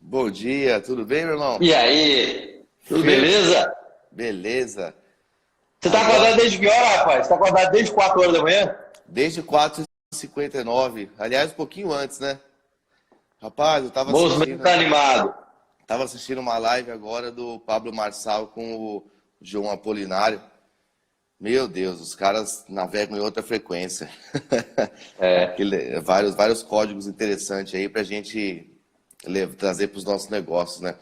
Bom dia, tudo bem, meu irmão? E aí? Tudo Firme? beleza? Beleza. Você tá acordado Agora, desde que hora, rapaz? Você tá acordado desde 4 horas da manhã? desde 4h59, aliás, um pouquinho antes, né? Rapaz, eu Moço, mas você tá animado. tava assistindo uma live agora do Pablo Marçal com o João Apolinário. Meu Deus, os caras navegam em outra frequência. É. Vários códigos interessantes aí pra gente trazer para os nossos negócios, né?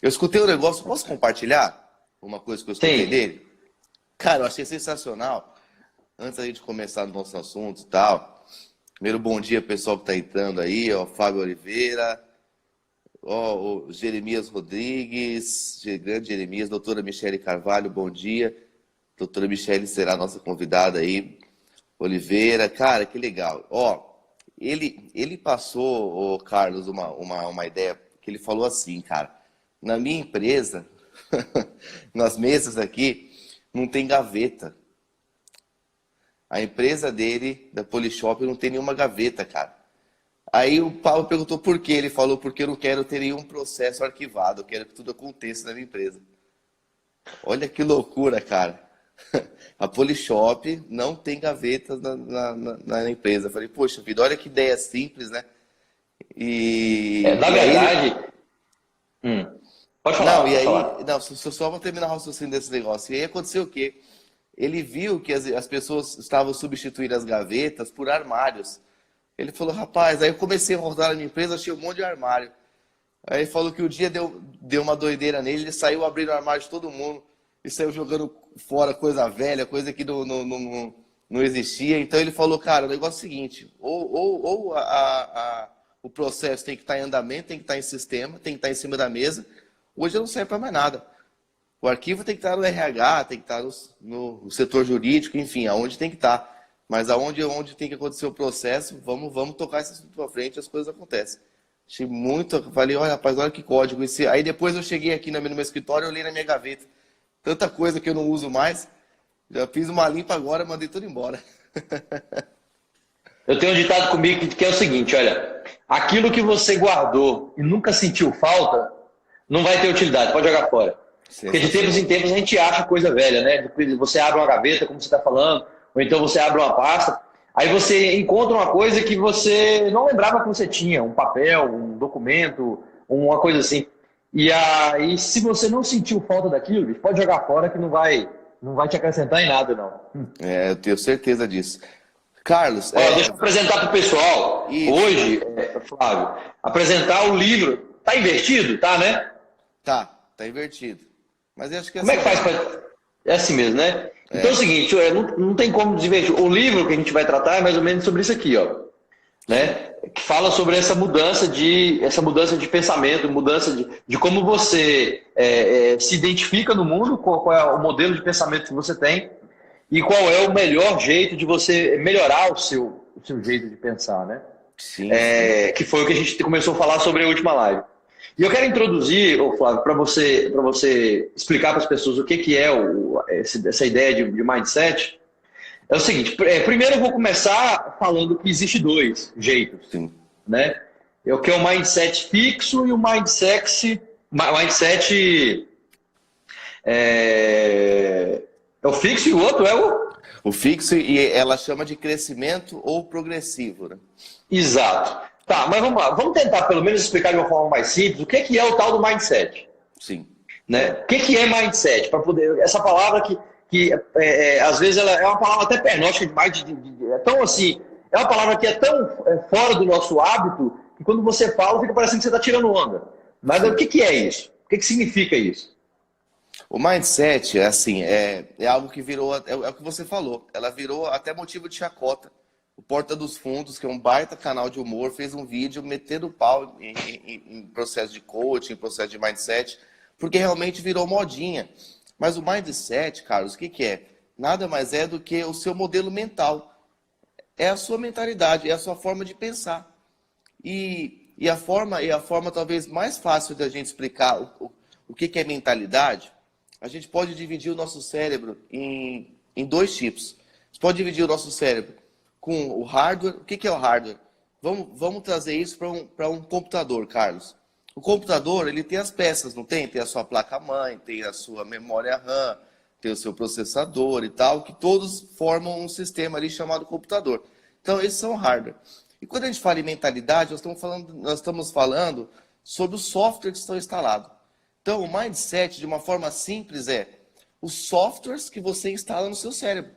Eu escutei um negócio, posso compartilhar uma coisa que eu escutei Sim. dele? Cara, eu achei sensacional. Antes da gente começar no nosso assunto e tal, primeiro bom dia pessoal que está entrando aí, ó, Fábio Oliveira, ó, o Jeremias Rodrigues, grande Jeremias, doutora Michele Carvalho, bom dia. Doutora Michele será a nossa convidada aí. Oliveira, cara, que legal. Ó, ele passou, ô, Carlos, uma ideia que ele falou assim, cara, na minha empresa, nas mesas aqui, não tem gaveta. A empresa dele, da Polishop, não tem nenhuma gaveta, cara. Aí o Paulo perguntou por quê. Ele falou, porque eu não quero ter nenhum processo arquivado, eu quero que tudo aconteça na minha empresa. Olha que loucura, cara. A Polishop não tem gavetas na empresa. Eu falei, poxa vida, olha que ideia simples, né? Na E aí ele. verdade. Hum. Pode Não, falar, e pode aí. falar. Não, só vou terminar o raciocínio desse negócio. E aí aconteceu o quê? Ele viu que as pessoas estavam substituindo as gavetas por armários. Ele falou, rapaz, aí eu comecei a rodar na minha empresa, achei um monte de armário. Aí ele falou que o dia deu uma doideira nele, ele saiu abrindo o armário de todo mundo e saiu jogando fora coisa velha, coisa que não existia. Então ele falou, cara, o negócio é o seguinte, ou o processo tem que estar em andamento, tem que estar em sistema, tem que estar em cima da mesa, hoje não serve para mais nada. O arquivo tem que estar no RH, tem que estar no setor jurídico, enfim, aonde tem que estar. Mas onde tem que acontecer o processo, vamos tocar esse assunto para frente, as coisas acontecem. Achei muito, falei, olha rapaz, olha que código. Aí depois eu cheguei aqui no meu escritório, eu olhei na minha gaveta. Tanta coisa que eu não uso mais. Já fiz uma limpa agora, mandei tudo embora. Eu tenho um ditado comigo que é o seguinte, olha. Aquilo que você guardou e nunca sentiu falta, não vai ter utilidade, pode jogar fora. Porque de tempos em Sensacional. tempos a gente acha coisa velha, né? Você abre uma gaveta, como você está falando, ou então você abre uma pasta, aí você encontra uma coisa que você não lembrava que você tinha, um papel, um documento, uma coisa assim. E aí, se você não sentiu falta daquilo, pode jogar fora que não vai te acrescentar em nada, não. É, eu tenho certeza disso. Carlos, Ó, deixa eu apresentar para o pessoal. isso. Hoje, Flávio, apresentar o livro. Tá invertido? Tá, né? Tá invertido. Mas eu acho que é Como é assim que faz mesmo. para. É assim mesmo, né? Então é o É, seguinte, não tem como desvertir. O livro que a gente vai tratar é mais ou menos sobre isso aqui, ó. sim. Né? Que fala sobre essa mudança de pensamento, mudança de como você se identifica no mundo, qual é o modelo de pensamento que você tem e qual é o melhor jeito de você melhorar o seu jeito de pensar, né? Sim, sim. Que foi o que a gente começou a falar sobre a última live. E eu quero introduzir, ô Flávio, para você explicar para as pessoas o que é essa ideia de mindset. É o seguinte, primeiro eu vou começar falando que existe dois jeitos, Sim. né? O que é o mindset fixo e o mindset é o fixo e o outro é o O fixo e ela chama de crescimento ou progressivo, né? exato. Tá, mas vamos lá. Vamos tentar pelo menos explicar de uma forma mais simples o que é o tal do mindset. Sim. Né? O que é mindset? Para poder essa palavra que às vezes ela é uma palavra até pernóstica demais, é tão assim, é uma palavra que é tão fora do nosso hábito que quando você fala fica parecendo que você está tirando onda. Mas o Sim. que é isso? O que significa isso? O mindset é assim, é algo que virou, é o que você falou, ela virou até motivo de chacota. O Porta dos Fundos, que é um baita canal de humor, fez um vídeo metendo pau em processo de coaching, em processo de mindset, porque realmente virou modinha. Mas o mindset, Carlos, o que que é? Nada mais é do que o seu modelo mental. É a sua mentalidade, é a sua forma de pensar. E a forma talvez mais fácil da gente explicar o que que é mentalidade, a gente pode dividir o nosso cérebro em dois tipos. Você pode dividir o nosso cérebro com o hardware. O que que é o hardware? Vamos trazer isso para um computador, Carlos. O computador, ele tem as peças, não tem? Tem a sua placa-mãe, tem a sua memória RAM, tem o seu processador e tal, que todos formam um sistema ali chamado computador. Então, esses são hardware. E quando a gente fala em mentalidade, nós estamos falando sobre os softwares que estão instalados. Então, o mindset, de uma forma simples, é os softwares que você instala no seu cérebro.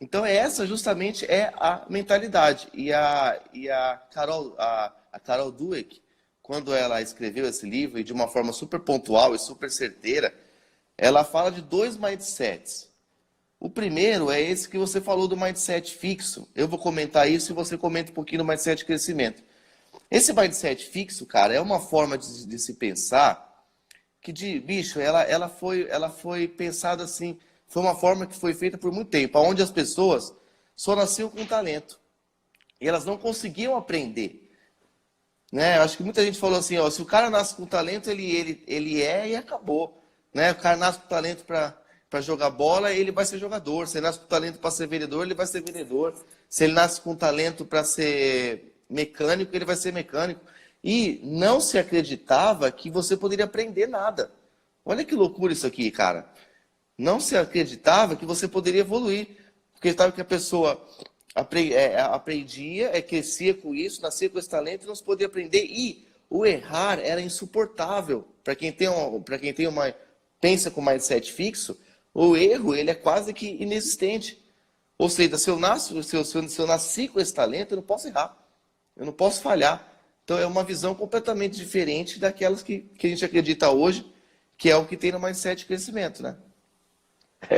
Então, essa justamente é a mentalidade. E a Carol Dweck, quando ela escreveu esse livro, e de uma forma super pontual e super certeira, ela fala de 2 mindsets. O primeiro é esse que você falou do mindset fixo. Eu vou comentar isso e você comenta um pouquinho do mindset de crescimento. Esse mindset fixo, cara, é uma forma de se pensar que, bicho, ela foi pensada assim, foi uma forma que foi feita por muito tempo, onde as pessoas só nasciam com talento. E elas não conseguiam aprender. Né? Acho que muita gente falou assim, ó, se o cara nasce com talento, ele é e acabou. Né? O cara nasce com talento para jogar bola, ele vai ser jogador. Se ele nasce com talento para ser vendedor, ele vai ser vendedor. Se ele nasce com talento para ser mecânico, ele vai ser mecânico. E não se acreditava que você poderia aprender nada. Olha que loucura isso aqui, cara. Não se acreditava que você poderia evoluir. Porque estava que a pessoa aprendia, crescia com isso, nascia com esse talento e não se podia aprender. E o errar era insuportável. Para quem pensa com mindset fixo, o erro ele é quase que inexistente. Ou seja, se eu nasci com esse talento, eu não posso errar. Eu não posso falhar. Então é uma visão completamente diferente daquelas que a gente acredita hoje, que é o que tem no mindset de crescimento, né?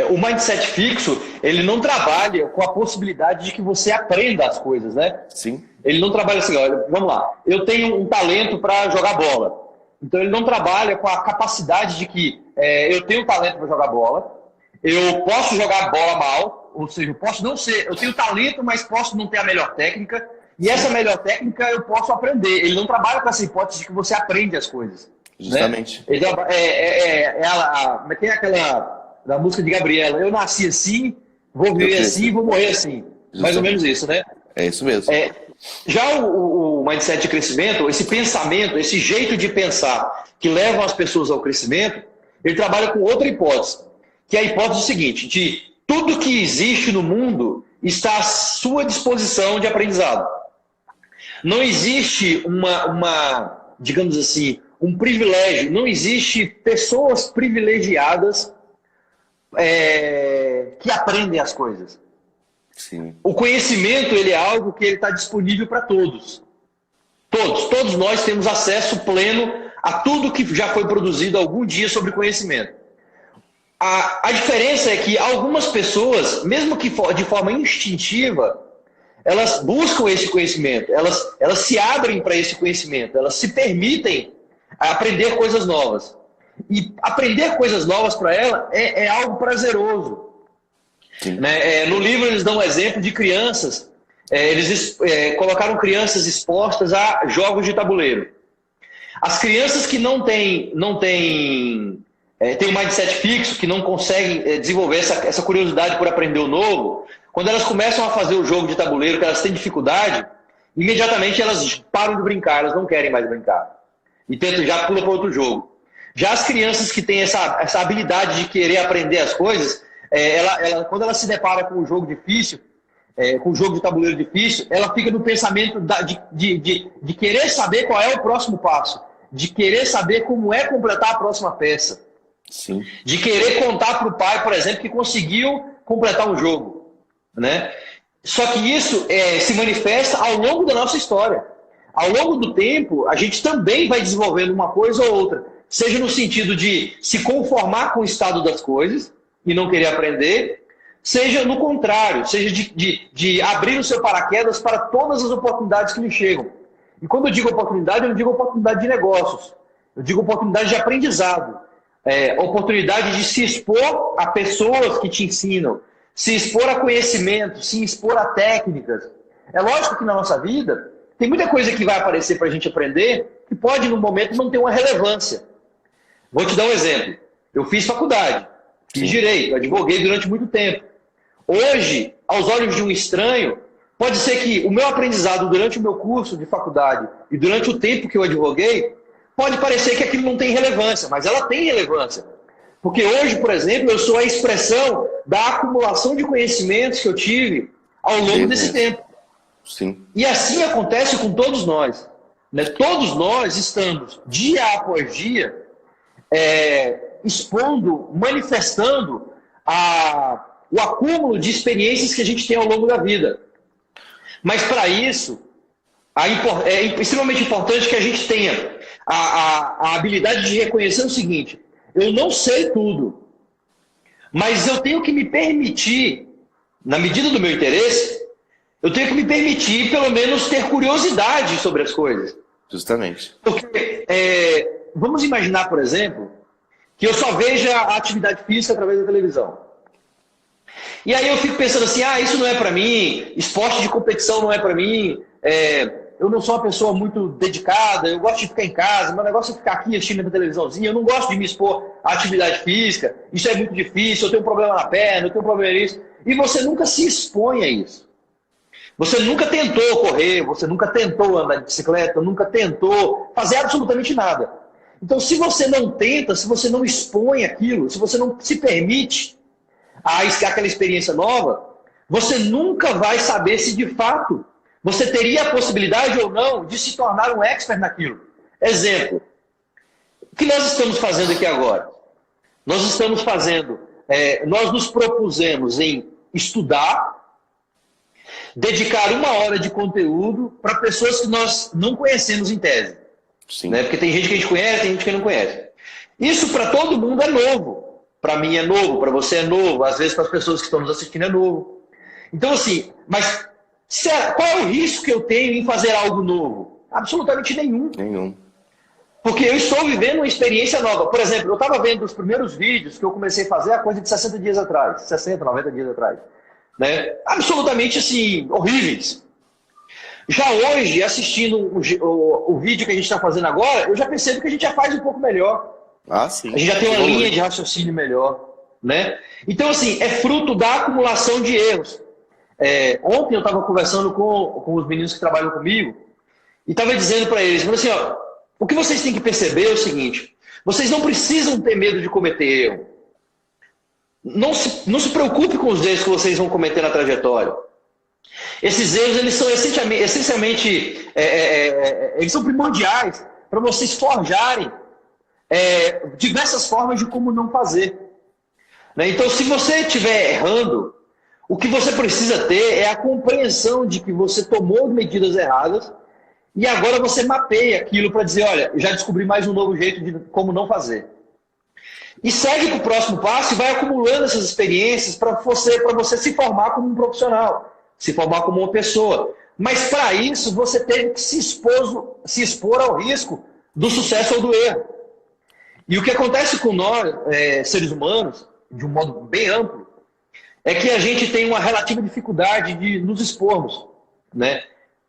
O mindset fixo, ele não trabalha com a possibilidade de que você aprenda as coisas, né? Sim. Ele não trabalha assim, olha, vamos lá, eu tenho um talento para jogar bola. Então ele não trabalha com a capacidade de que eu tenho talento para jogar bola, eu posso jogar bola mal, ou seja, eu posso não ser, eu tenho talento, mas posso não ter a melhor técnica, e essa melhor técnica eu posso aprender. Ele não trabalha com essa hipótese de que você aprende as coisas. Justamente. Né? Como é que é aquela da música de Gabriela? Eu nasci assim, vou viver assim, vou morrer assim. Justamente. Mais ou menos isso, né? É isso mesmo. Já o mindset de crescimento, esse pensamento, esse jeito de pensar que leva as pessoas ao crescimento, ele trabalha com outra hipótese, que é a hipótese seguinte, de tudo que existe no mundo está à sua disposição de aprendizado. Não existe digamos assim, um privilégio, não existe pessoas privilegiadas que aprendem as coisas. Sim. O conhecimento ele é algo que está disponível para todos. Todos nós temos acesso pleno a tudo que já foi produzido algum dia sobre conhecimento. A diferença é que algumas pessoas, mesmo que de forma instintiva, elas buscam esse conhecimento, elas se abrem para esse conhecimento, elas se permitem aprender coisas novas. E aprender coisas novas para ela é algo prazeroso. Né? No livro eles dão um exemplo de crianças, eles colocaram crianças expostas a jogos de tabuleiro. As crianças que não têm um mindset fixo, que não conseguem desenvolver essa curiosidade por aprender o novo, quando elas começam a fazer o jogo de tabuleiro, que elas têm dificuldade, imediatamente elas param de brincar, elas não querem mais brincar. E já pulam para outro jogo. Já as crianças que têm essa habilidade de querer aprender as coisas, quando ela se depara com um jogo difícil, com um jogo de tabuleiro difícil, ela fica no pensamento de querer saber qual é o próximo passo, de querer saber como é completar a próxima peça. Sim. De querer contar para o pai, por exemplo, que conseguiu completar um jogo. Né? Só que isso se manifesta ao longo da nossa história. Ao longo do tempo, a gente também vai desenvolvendo uma coisa ou outra, seja no sentido de se conformar com o estado das coisas e não querer aprender, seja no contrário, seja de abrir o seu paraquedas para todas as oportunidades que lhe chegam. E quando eu digo oportunidade, eu não digo oportunidade de negócios, eu digo oportunidade de aprendizado, oportunidade de se expor a pessoas que te ensinam, se expor a conhecimento, se expor a técnicas. É lógico que na nossa vida tem muita coisa que vai aparecer para a gente aprender que pode, no momento, não ter uma relevância. Vou te dar um exemplo. Eu fiz faculdade, fiz direito, advoguei durante muito tempo. Hoje, aos olhos de um estranho, pode ser que o meu aprendizado durante o meu curso de faculdade e durante o tempo que eu advoguei pode parecer que aquilo não tem relevância, mas ela tem relevância. Porque hoje, por exemplo, eu sou a expressão da acumulação de conhecimentos que eu tive ao longo desse tempo. Sim. E assim acontece com todos nós. Né? Todos nós estamos, dia após dia, expondo, manifestando o acúmulo de experiências que a gente tem ao longo da vida. Mas para isso, é extremamente importante que a gente tenha a habilidade de reconhecer o seguinte: eu não sei tudo, mas eu tenho que me permitir, na medida do meu interesse, eu tenho que me permitir, pelo menos, ter curiosidade sobre as coisas. Justamente. Porque, vamos imaginar, por exemplo, que eu só veja a atividade física através da televisão. E aí eu fico pensando assim, isso não é para mim, esporte de competição não é para mim, eu não sou uma pessoa muito dedicada, eu gosto de ficar em casa, meu negócio é ficar aqui assistindo a televisãozinha, eu não gosto de me expor à atividade física, isso é muito difícil, eu tenho um problema na perna, eu tenho um problema nisso. E você nunca se expõe a isso. Você nunca tentou correr, você nunca tentou andar de bicicleta, nunca tentou fazer absolutamente nada. Então, se você não tenta, se você não expõe aquilo, se você não se permite aquela experiência nova, você nunca vai saber se de fato você teria a possibilidade ou não de se tornar um expert naquilo. Exemplo, o que nós estamos fazendo aqui agora? Nós estamos fazendo, nós nos propusemos em estudar, dedicar 1 hora de conteúdo para pessoas que nós não conhecemos em tese. Sim. Né? Porque tem gente que a gente conhece, tem gente que não conhece. Isso para todo mundo é novo. Para mim é novo, para você é novo, às vezes para as pessoas que estão nos assistindo é novo. Então assim, mas qual é o risco que eu tenho em fazer algo novo? Absolutamente nenhum. Nenhum. Porque eu estou vivendo uma experiência nova. Por exemplo, eu estava vendo os primeiros vídeos que eu comecei a fazer há coisa de 60 dias atrás, 60, 90 dias atrás. Né? Absolutamente assim, horríveis. Já hoje, assistindo o vídeo que a gente está fazendo agora, eu já percebo que a gente já faz um pouco melhor. Sim. A gente já tem uma linha de raciocínio melhor. Né? Então, assim, é fruto da acumulação de erros. Ontem eu estava conversando com os meninos que trabalham comigo e estava dizendo para eles, assim, o que vocês têm que perceber é o seguinte: vocês não precisam ter medo de cometer erro. Não se preocupe com os erros que vocês vão cometer na trajetória. Esses erros, eles são essencialmente eles são primordiais para vocês forjarem diversas formas de como não fazer. Né? Então, se você estiver errando, o que você precisa ter é a compreensão de que você tomou medidas erradas e agora você mapeia aquilo para dizer, olha, já descobri mais um novo jeito de como não fazer. E segue para o próximo passo e vai acumulando essas experiências para você se formar como um profissional, se formar como uma pessoa. Mas para isso você teve que se expor ao risco do sucesso ou do erro. E o que acontece com nós, seres humanos, de um modo bem amplo, é que a gente tem uma relativa dificuldade de nos expormos. Né?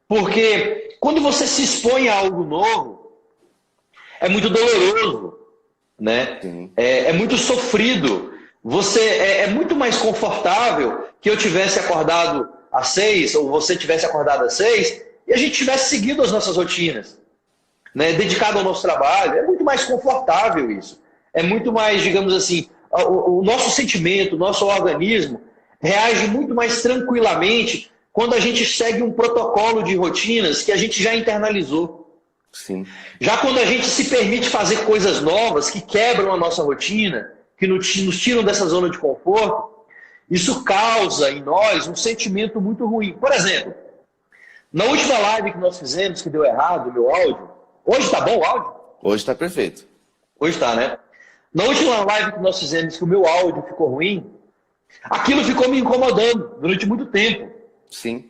Porque quando você se expõe a algo novo, é muito doloroso. Né? É muito sofrido. É muito mais confortável que eu tivesse acordado às 6 ou você tivesse acordado às 6 e a gente tivesse seguido as nossas rotinas, né? Dedicado ao nosso trabalho. É muito mais confortável isso. É muito mais, digamos assim, o nosso sentimento, o nosso organismo reage muito mais tranquilamente quando a gente segue um protocolo de rotinas que a gente já internalizou. Sim. Já quando a gente se permite fazer coisas novas que quebram a nossa rotina, que nos tiram dessa zona de conforto, isso causa em nós um sentimento muito ruim. Por exemplo, na última live que nós fizemos, que deu errado o meu áudio, hoje tá bom o áudio? Hoje tá perfeito. Hoje tá, né? Na última live que nós fizemos, que o meu áudio ficou ruim, aquilo ficou me incomodando durante muito tempo. Sim.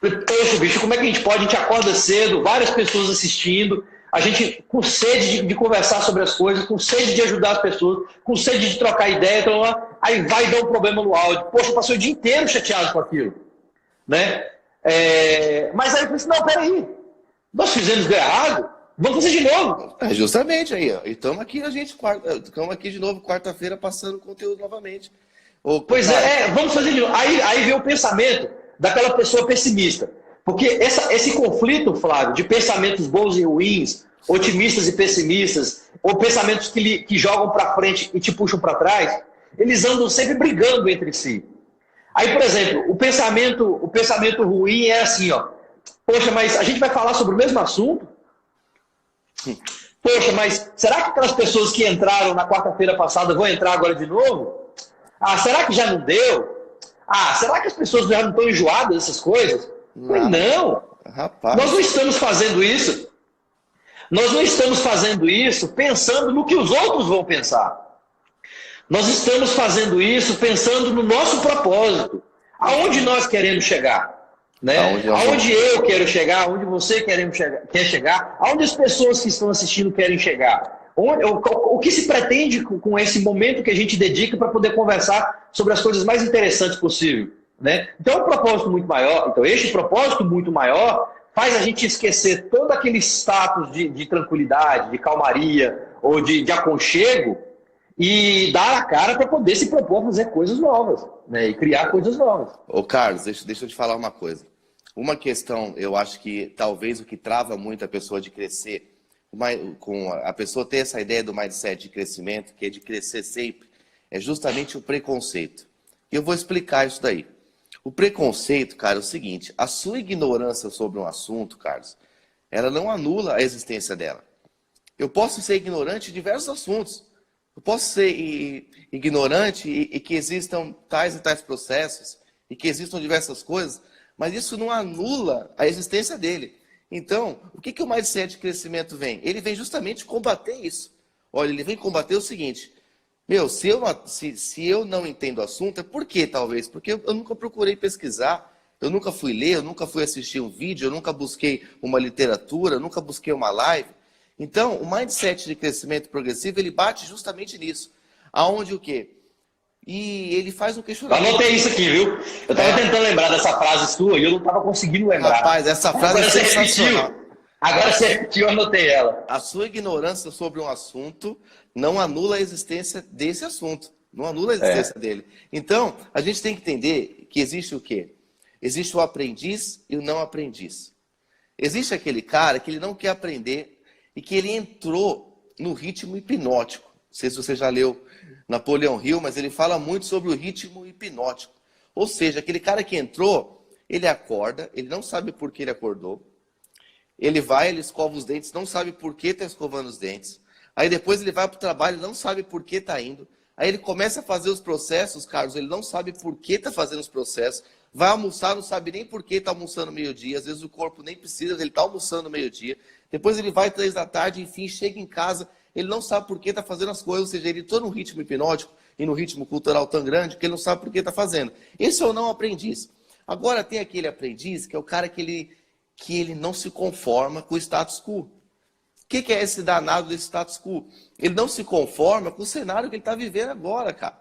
Poxa, bicho, como é que a gente pode? A gente acorda cedo, várias pessoas assistindo, a gente com sede de conversar sobre as coisas, com sede de ajudar as pessoas, com sede de trocar ideia, então, aí vai dar um problema no áudio. Poxa, eu passei o dia inteiro chateado com aquilo. Né? Mas aí eu falei assim, não, peraí, nós fizemos deu errado, vamos fazer de novo. Justamente aí, ó. E estamos aqui de novo quarta-feira passando conteúdo novamente. Pois vamos fazer de novo. Aí vem o pensamento daquela pessoa pessimista. Porque esse conflito, Flávio, de pensamentos bons e ruins, otimistas e pessimistas, ou pensamentos que jogam para frente e te puxam para trás, eles andam sempre brigando entre si. Aí, por exemplo, o pensamento ruim é assim, ó. Poxa, mas a gente vai falar sobre o mesmo assunto? Poxa, mas será que aquelas pessoas que entraram na quarta-feira passada vão entrar agora de novo? Ah, será que já não deu? Ah, será que as pessoas já não estão enjoadas dessas coisas? Não. Rapaz. Nós não estamos fazendo isso. Nós não estamos fazendo isso pensando no que os outros vão pensar. Nós estamos fazendo isso pensando no nosso propósito. Aonde nós queremos chegar. Né? Aonde eu quero chegar, aonde você quer chegar, aonde as pessoas que estão assistindo querem chegar. O que se pretende com esse momento que a gente dedica para poder conversar sobre as coisas mais interessantes possível. Né? Então, é um propósito muito maior. Então, este propósito muito maior faz a gente esquecer todo aquele status de tranquilidade, de calmaria ou de aconchego e dar a cara para poder se propor a fazer coisas novas, né? E criar coisas novas. Ô Carlos, deixa eu te falar uma coisa. Uma questão, eu acho que talvez o que trava muito a pessoa de crescer, com a pessoa ter essa ideia do mindset de crescimento, que é de crescer sempre, é justamente o preconceito. E eu vou explicar isso daí. O preconceito, cara, é o seguinte, a sua ignorância sobre um assunto, Carlos, ela não anula a existência dela. Eu posso ser ignorante em diversos assuntos. Eu posso ser ignorante e que existam tais e tais processos e que existam diversas coisas, mas isso não anula a existência dele. Então, o que o mindset de crescimento vem? Ele vem justamente combater isso. Olha, ele vem combater o seguinte, se eu não entendo o assunto, é por quê talvez? Porque eu nunca procurei pesquisar, eu nunca fui ler, eu nunca fui assistir um vídeo, eu nunca busquei uma literatura, eu nunca busquei uma live. Então, o mindset de crescimento progressivo, ele bate justamente nisso. Aonde o quê? E ele faz um questionamento. Eu anotei isso aqui, viu? Eu estava tentando lembrar dessa frase sua e eu não estava conseguindo lembrar. Rapaz, essa frase é sensacional. Agora você repetiu, eu anotei ela. A sua ignorância sobre um assunto não anula a existência desse assunto. Não anula a existência dele. Então, a gente tem que entender que existe o quê? Existe o aprendiz e o não aprendiz. Existe aquele cara que ele não quer aprender e que ele entrou no ritmo hipnótico. Não sei se você já leu Napoleão Hill, mas ele fala muito sobre o ritmo hipnótico. Ou seja, aquele cara que entrou, ele acorda, ele não sabe por que ele acordou. Ele vai, ele escova os dentes, não sabe por que está escovando os dentes. Aí depois ele vai para o trabalho, não sabe por que está indo. Aí ele começa a fazer os processos, Carlos, ele não sabe por que está fazendo os processos. Vai almoçar, não sabe nem por que está almoçando meio-dia. Às vezes o corpo nem precisa, ele está almoçando meio-dia. Depois ele vai 3 da tarde, enfim, chega em casa, ele não sabe por que está fazendo as coisas. Ou seja, ele está num ritmo hipnótico e num ritmo cultural tão grande que ele não sabe por que está fazendo. Esse é o não aprendiz. Agora tem aquele aprendiz que é o cara que ele não se conforma com o status quo. O que é esse danado desse status quo? Ele não se conforma com o cenário que ele está vivendo agora, cara.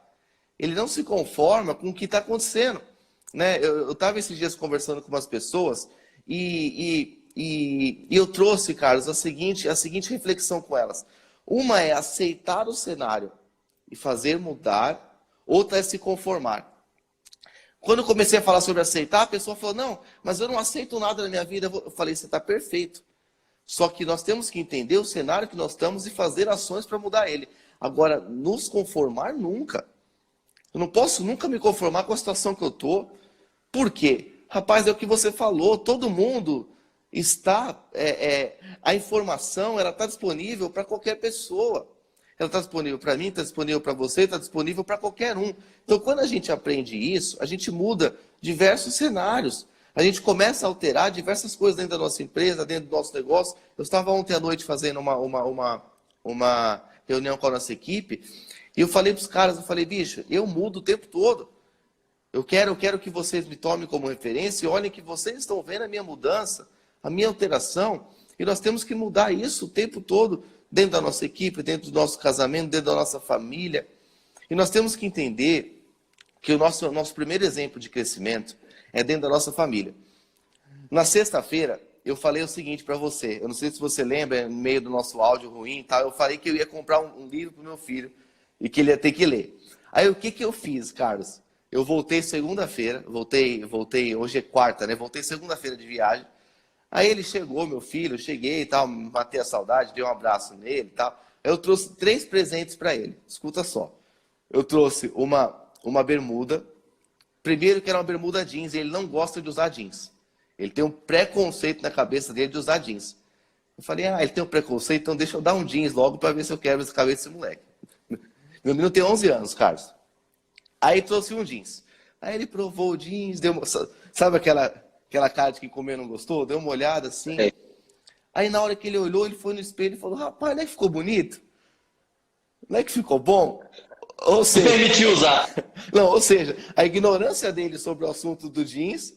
Ele não se conforma com o que está acontecendo. Né? Eu estava esses dias conversando com umas pessoas e eu trouxe, Carlos, a seguinte reflexão com elas. Uma é aceitar o cenário e fazer mudar, outra é se conformar. Quando eu comecei a falar sobre aceitar, a pessoa falou, não, mas eu não aceito nada na minha vida. Eu falei, você está perfeito. Só que nós temos que entender o cenário que nós estamos e fazer ações para mudar ele. Agora, nos conformar, nunca. Eu não posso nunca me conformar com a situação que eu estou. Por quê? Rapaz, é o que você falou, todo mundo está... a informação ela está disponível para qualquer pessoa. Ela está disponível para mim, está disponível para você, está disponível para qualquer um. Então, quando a gente aprende isso, a gente muda diversos cenários. A gente começa a alterar diversas coisas dentro da nossa empresa, dentro do nosso negócio. Eu estava ontem à noite fazendo uma reunião com a nossa equipe e eu falei para os caras, bicho, eu mudo o tempo todo. Eu quero que vocês me tomem como referência e olhem que vocês estão vendo a minha mudança, a minha alteração. E nós temos que mudar isso o tempo todo dentro da nossa equipe, dentro do nosso casamento, dentro da nossa família. E nós temos que entender que o nosso primeiro exemplo de crescimento é dentro da nossa família. Na sexta-feira, eu falei o seguinte para você. Eu não sei se você lembra, no meio do nosso áudio ruim e tal, eu falei que eu ia comprar um livro para o meu filho e que ele ia ter que ler. Aí o que eu fiz, Carlos? Eu voltei segunda-feira, voltei, hoje é quarta, né? Voltei segunda-feira de viagem. Aí ele chegou, meu filho, eu cheguei e tal, matei a saudade, dei um abraço nele e tal. Eu trouxe 3 presentes para ele, escuta só. Eu trouxe uma bermuda, primeiro que era uma bermuda jeans, e ele não gosta de usar jeans. Ele tem um preconceito na cabeça dele de usar jeans. Eu falei, ele tem um preconceito, então deixa eu dar um jeans logo para ver se eu quebro essa cabeça desse moleque. Meu menino tem 11 anos, Carlos. Aí trouxe um jeans. Aí ele provou o jeans, sabe aquela cara de quem comeu e não gostou? Deu uma olhada assim. Aí na hora que ele olhou, ele foi no espelho e falou, rapaz, não é que ficou bonito? Não é que ficou bom? Ou seja, permitiu usar. Não, ou seja, a ignorância dele sobre o assunto do jeans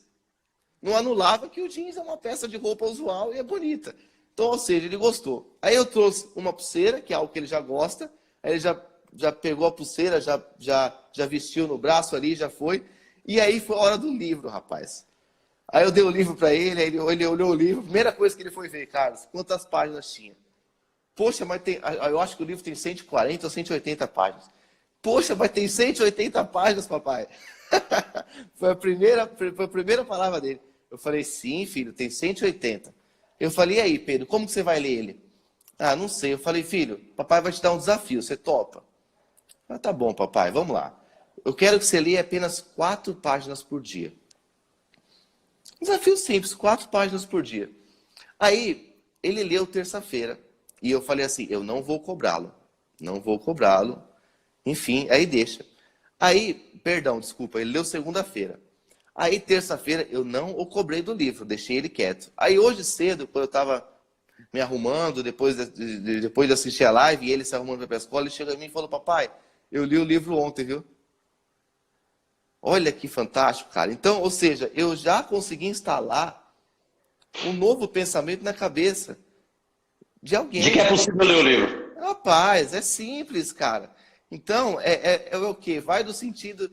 não anulava que o jeans é uma peça de roupa usual e é bonita. Então, ou seja, ele gostou. Aí eu trouxe uma pulseira, que é algo que ele já gosta. Aí ele já pegou a pulseira, já vestiu no braço ali, já foi. E aí foi a hora do livro, rapaz. Aí eu dei o livro para ele, aí ele olhou o livro. Primeira coisa que ele foi ver, Carlos, quantas páginas tinha? Poxa, mas eu acho que o livro tem 140 ou 180 páginas. Poxa, mas tem 180 páginas, papai. Foi a primeira palavra dele. Eu falei, sim, filho, tem 180. Eu falei, e aí, Pedro, como que você vai ler ele? Não sei. Eu falei, filho, papai vai te dar um desafio, você topa? Tá bom, papai, vamos lá. Eu quero que você leia apenas 4 páginas por dia. Desafio simples, 4 páginas por dia. Aí, ele leu terça-feira. E eu falei assim, eu não vou cobrá-lo. Não vou cobrá-lo. Enfim, aí deixa. Aí, perdão, desculpa, ele leu segunda-feira. Aí, terça-feira, eu não o cobrei do livro, deixei ele quieto. Aí, hoje cedo, quando eu estava me arrumando, depois de assistir a live, e ele se arrumando para a escola, ele chegou a mim e falou, papai, eu li o livro ontem, viu? Olha que fantástico, cara. Então, ou seja, eu já consegui instalar um novo pensamento na cabeça de alguém. De que é possível ler o livro. Rapaz, é simples, cara. Então, é o quê? Vai do sentido...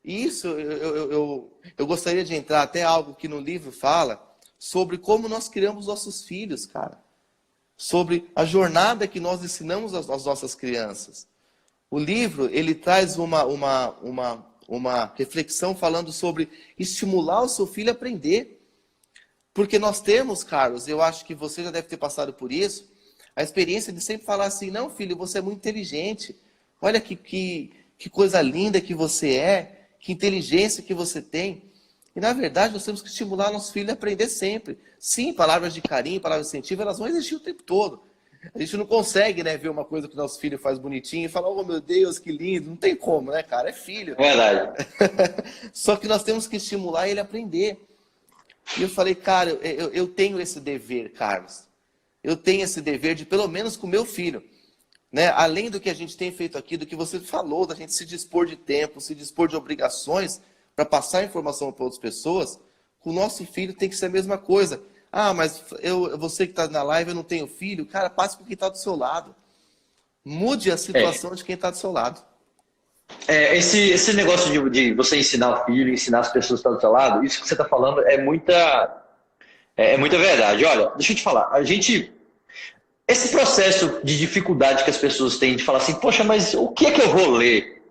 Isso, eu gostaria de entrar até algo que no livro fala sobre como nós criamos nossos filhos, cara. Sobre a jornada que nós ensinamos às nossas crianças. O livro, ele traz uma reflexão falando sobre estimular o seu filho a aprender. Porque nós temos, Carlos, eu acho que você já deve ter passado por isso, a experiência de sempre falar assim, não, filho, você é muito inteligente. Olha que coisa linda que você é, que inteligência que você tem. E, na verdade, nós temos que estimular nosso filho a aprender sempre. Sim, palavras de carinho, palavras de incentivo, elas vão existir o tempo todo. A gente não consegue, né, ver uma coisa que o nosso filho faz bonitinho e falar, oh, meu Deus, que lindo. Não tem como, né, cara? É filho. Verdade. Só que nós temos que estimular ele a aprender. E eu falei, cara, eu tenho esse dever, Carlos. Eu tenho esse dever de, pelo menos com o meu filho, né? Além do que a gente tem feito aqui, do que você falou, da gente se dispor de tempo, se dispor de obrigações para passar informação para outras pessoas, com o nosso filho tem que ser a mesma coisa. Mas você que está na live, eu não tenho filho. Cara, passe com quem está do seu lado. Mude a situação de quem está do seu lado. Esse negócio de você ensinar o filho, ensinar as pessoas que estão do seu lado, isso que você está falando é muita verdade. Olha, deixa eu te falar. Esse processo de dificuldade que as pessoas têm de falar assim, poxa, mas o que é que eu vou ler?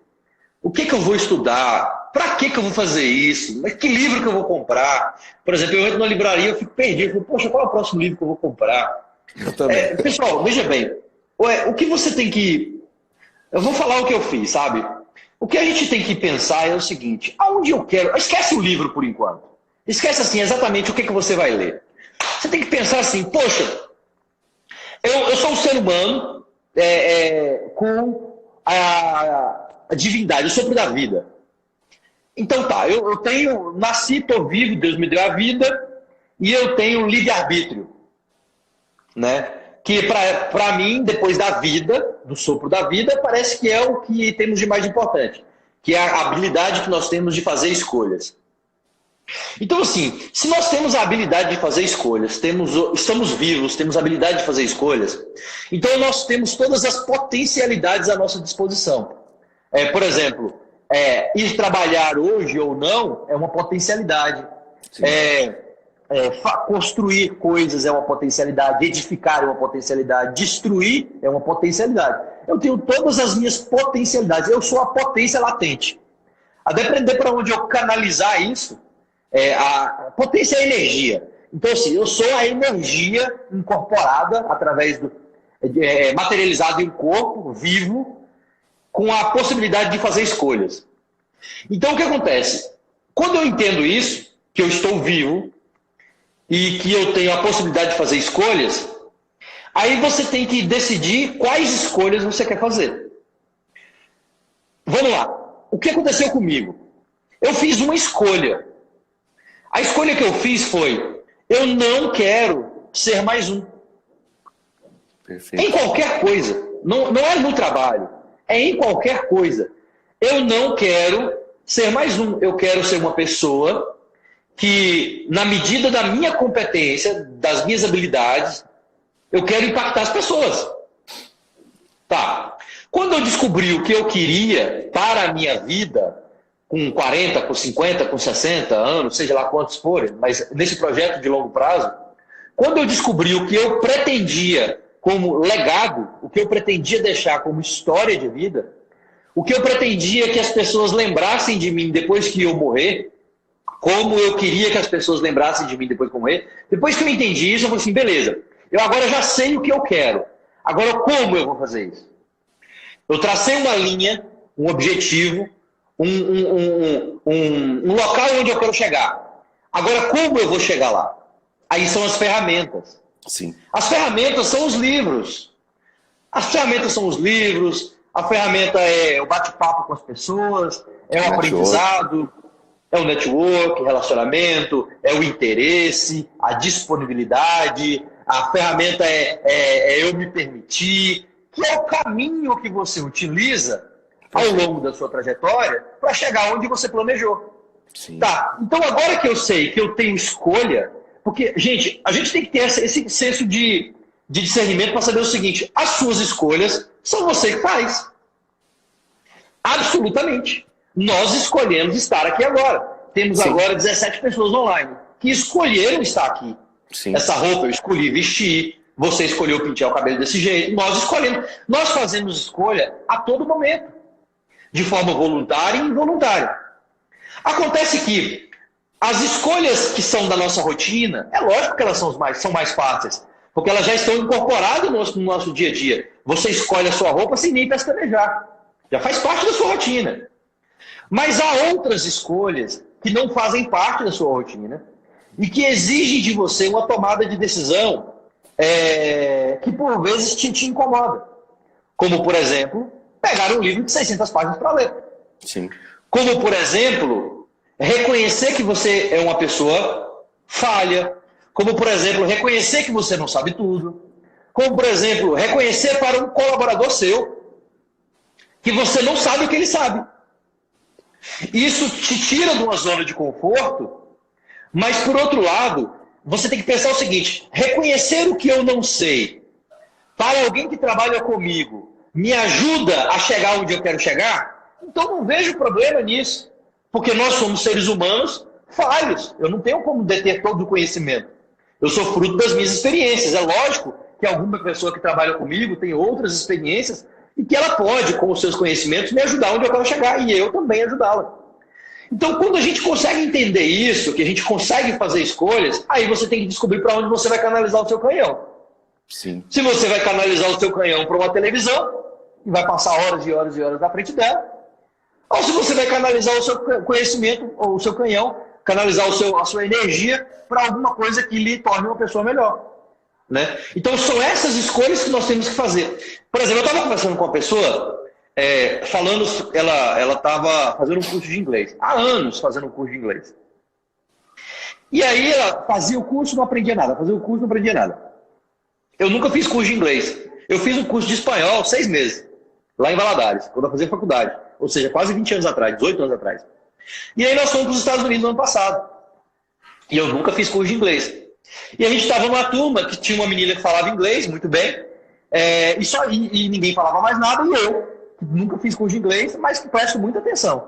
O que é que eu vou estudar? Para que eu vou fazer isso? Mas que livro que eu vou comprar? Por exemplo, eu entro na livraria, eu fico perdido. Eu fico, poxa, qual é o próximo livro que eu vou comprar? Eu também. Pessoal, veja bem. O que você tem que... Eu vou falar o que eu fiz, sabe? O que a gente tem que pensar é o seguinte, aonde eu quero... Esquece o livro por enquanto. Esquece assim exatamente o que você vai ler. Você tem que pensar assim, poxa, eu sou um ser humano com a divindade, o sopro da vida. Então tá, eu nasci, estou vivo, Deus me deu a vida, e eu tenho livre-arbítrio, né? Que para mim, depois da vida, do sopro da vida, parece que é o que temos de mais importante, que é a habilidade que nós temos de fazer escolhas. Então assim, se nós temos a habilidade de fazer escolhas, estamos vivos, temos a habilidade de fazer escolhas, então nós temos todas as potencialidades à nossa disposição. Por exemplo, ir trabalhar hoje ou não é uma potencialidade. Construir coisas é uma potencialidade, edificar é uma potencialidade, destruir é uma potencialidade. Eu tenho todas as minhas potencialidades, eu sou a potência latente. A depender para onde eu canalizar isso, a potência é energia. Então, assim, eu sou a energia incorporada através materializada em um corpo vivo com a possibilidade de fazer escolhas. Então, o que acontece? Quando eu entendo isso, que eu estou vivo e que eu tenho a possibilidade de fazer escolhas, aí você tem que decidir quais escolhas você quer fazer. Vamos lá. O que aconteceu comigo? Eu fiz uma escolha. A escolha que eu fiz foi: eu não quero ser mais um. Perfeito. Em qualquer coisa. Não é no trabalho. É em qualquer coisa. Eu não quero ser mais um. Eu quero ser uma pessoa que, na medida da minha competência, das minhas habilidades, eu quero impactar as pessoas. Tá. Quando eu descobri o que eu queria para a minha vida, com 40, com 50, com 60 anos, seja lá quantos forem, mas nesse projeto de longo prazo, quando eu descobri o que eu pretendia como legado, o que eu pretendia deixar como história de vida, o que eu pretendia que as pessoas lembrassem de mim depois que eu morrer, como eu queria que as pessoas lembrassem de mim depois que eu morrer, depois que eu entendi isso, eu falei assim, beleza, eu agora já sei o que eu quero. Agora, como eu vou fazer isso? Eu tracei uma linha, um objetivo, um local onde eu quero chegar. Agora, como eu vou chegar lá? Aí são as ferramentas. Sim. As ferramentas são os livros. As ferramentas são os livros, a ferramenta é o bate-papo com as pessoas, é o aprendizado, é o network, relacionamento, é o interesse, a disponibilidade, a ferramenta é eu me permitir, que é o caminho que você utiliza ao longo da sua trajetória para chegar onde você planejou. Sim. Tá, então agora que eu sei que eu tenho escolha, porque, gente, a gente tem que ter esse senso de discernimento para saber o seguinte: as suas escolhas são você que faz. Absolutamente. Nós escolhemos estar aqui agora. Temos Sim. agora 17 pessoas online que escolheram estar aqui. Sim. Essa roupa eu escolhi vestir, você escolheu pentear o cabelo desse jeito, nós escolhemos. Nós fazemos escolha a todo momento, de forma voluntária e involuntária. Acontece que as escolhas que são da nossa rotina, é lógico que elas são mais fáceis, porque elas já estão incorporadas no nosso dia a dia. Você escolhe a sua roupa sem nem pestanejar. Já faz parte da sua rotina. Mas há outras escolhas que não fazem parte da sua rotina e que exigem de você uma tomada de decisão que por vezes te incomoda. Como, por exemplo, pegar um livro de 600 páginas para ler. Sim. Como, por exemplo, reconhecer que você é uma pessoa falha. Como, por exemplo, reconhecer que você não sabe tudo. Como, por exemplo, reconhecer para um colaborador seu que você não sabe o que ele sabe. Isso te tira de uma zona de conforto, mas, por outro lado, você tem que pensar o seguinte: reconhecer o que eu não sei para alguém que trabalha comigo me ajuda a chegar onde eu quero chegar? Então não vejo problema nisso, porque nós somos seres humanos falhos. Eu não tenho como deter todo o conhecimento. Eu sou fruto das minhas experiências. É lógico que alguma pessoa que trabalha comigo tem outras experiências e que ela pode, com os seus conhecimentos, me ajudar onde eu quero chegar e eu também ajudá-la. Então, quando a gente consegue entender isso, que a gente consegue fazer escolhas, aí você tem que descobrir para onde você vai canalizar o seu canhão. Sim. Se você vai canalizar o seu canhão para uma televisão, e vai passar horas e horas e horas na frente dela, ou se você vai canalizar o seu conhecimento, ou o seu canhão, canalizar a sua energia para alguma coisa que lhe torne uma pessoa melhor. Né? Então, são essas escolhas que nós temos que fazer. Por exemplo, eu estava conversando com uma pessoa, falando, ela estava fazendo um curso de inglês, há anos fazendo um curso de inglês. E aí ela fazia o curso, não aprendia nada, fazia o curso, não aprendia nada. Eu nunca fiz curso de inglês. Eu fiz um curso de espanhol 6 meses, lá em Valadares, quando eu fazia faculdade. Ou seja, quase 20 anos atrás, 18 anos atrás. E aí nós fomos para os Estados Unidos no ano passado. E eu nunca fiz curso de inglês. E a gente estava numa turma que tinha uma menina que falava inglês muito bem, e ninguém falava mais nada, e eu, que nunca fiz curso de inglês, mas que presto muita atenção.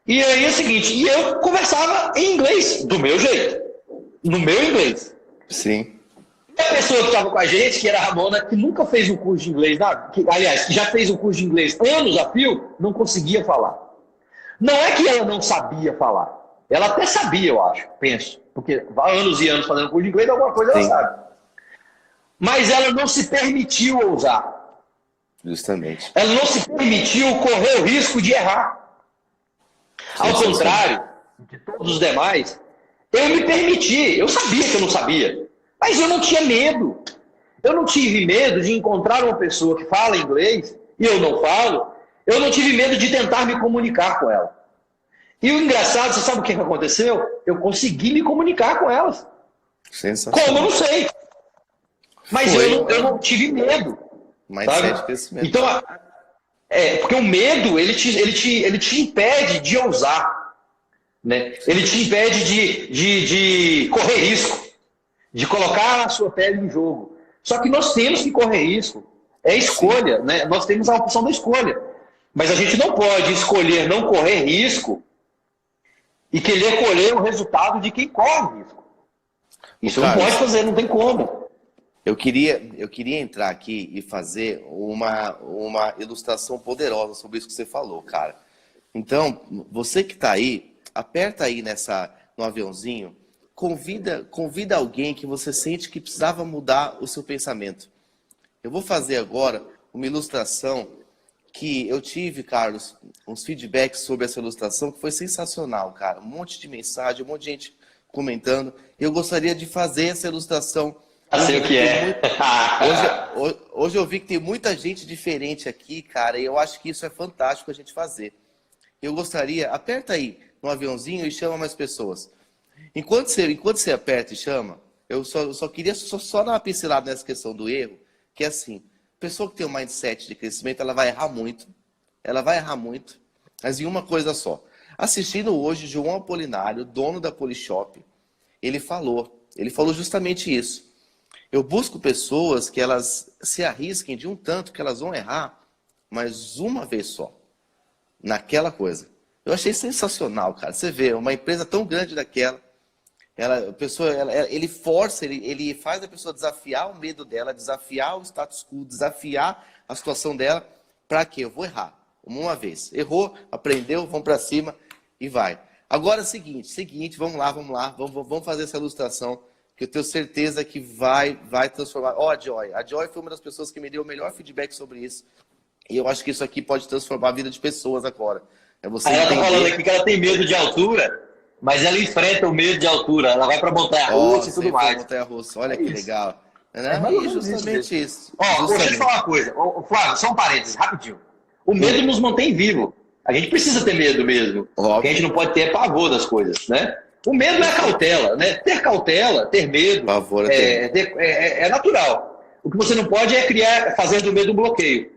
E aí é o seguinte, e eu conversava em inglês, do meu jeito, no meu inglês. Sim. E a pessoa que estava com a gente, que era a Ramona, que nunca fez um curso de inglês, aliás, que já fez um curso de inglês anos a fio, não conseguia falar. Não é que ela não sabia falar. Ela até sabia, eu acho, penso. porque há anos e anos fazendo curso de inglês, alguma coisa ela Sim, sabe. Mas ela não se permitiu ousar. justamente. Ela não se permitiu correr o risco de errar. Ao Sensacional. contrário de todos os demais, eu me permiti. Eu sabia que eu não sabia, mas eu não tinha medo. Eu não tive medo de encontrar uma pessoa que fala inglês e eu não falo. Eu não tive medo de tentar me comunicar com ela. E o engraçado, você sabe o que aconteceu? Eu consegui me comunicar com elas. Como? Eu não Sensacional. sei. Mas Foi eu não tive medo, mindset de sabe? crescimento. Então, porque o medo, ele te impede de ousar, né? Ele te impede de correr risco, de colocar a sua pele em jogo. Só que nós temos que correr risco. É Sim, escolha, né? Nós temos a opção da escolha. Mas a gente não pode escolher não correr risco e querer colher o resultado de quem corre risco. o Isso não pode Carlos, fazer, não tem como. eu queria entrar aqui e fazer uma ilustração poderosa sobre isso que você falou, cara. Então, você que está aí, aperta aí no aviãozinho, convida alguém que você sente que precisava mudar o seu pensamento. Eu vou fazer agora uma ilustração que eu tive, Carlos, uns feedbacks sobre essa ilustração que foi sensacional, cara. Um monte de mensagem, um monte de gente comentando. Eu gostaria de fazer essa ilustração. Já Hoje sei eu o vi que que tem é. muito, hoje eu vi que tem muita gente diferente aqui, cara, e eu acho que isso é fantástico a gente fazer. Eu gostaria, aperta aí no aviãozinho e chama mais pessoas. Enquanto você aperta e chama, eu só queria só dar uma pincelada nessa questão do erro, que é assim, pessoa que tem um mindset de crescimento, ela vai errar muito, mas em uma coisa só. Assistindo hoje, João Apolinário, dono da Polishop, ele falou justamente isso. Eu busco pessoas que elas se arrisquem de um tanto que elas vão errar, mas uma vez só naquela coisa. Eu achei sensacional, cara. Você vê, uma empresa tão grande daquela, ele força, ele faz a pessoa desafiar o medo dela, desafiar o status quo, desafiar a situação dela. Para quê? Eu vou errar. Uma vez. Errou, aprendeu, vamos para cima e vai. Agora é o seguinte, vamos lá, vamos fazer essa ilustração, que eu tenho certeza que vai transformar. Ó, a Joy foi uma das pessoas que me deu o melhor feedback sobre isso. E eu acho que isso aqui pode transformar a vida de pessoas agora. É você Aí ela tá falando entender. aqui que ela tem medo de altura, mas ela enfrenta o medo de altura. Ela vai pra Ó, montanha-russa e tudo sempre foi mais. montanha-russa. Olha É que isso. legal. É Né? mais ou E menos isso mesmo. justamente isso. Ó, deixa eu te Justamente. falar uma coisa. Ô, Flávio, só um parênteses, rapidinho. O medo Hum, nos mantém vivo. A gente precisa ter medo mesmo. O que a gente óbvio. não pode ter é pavor das coisas, né? O medo é Perfeito. cautela, né? Ter cautela, ter medo, Pavor é terrível. é natural. O que você não pode é fazer do medo um bloqueio.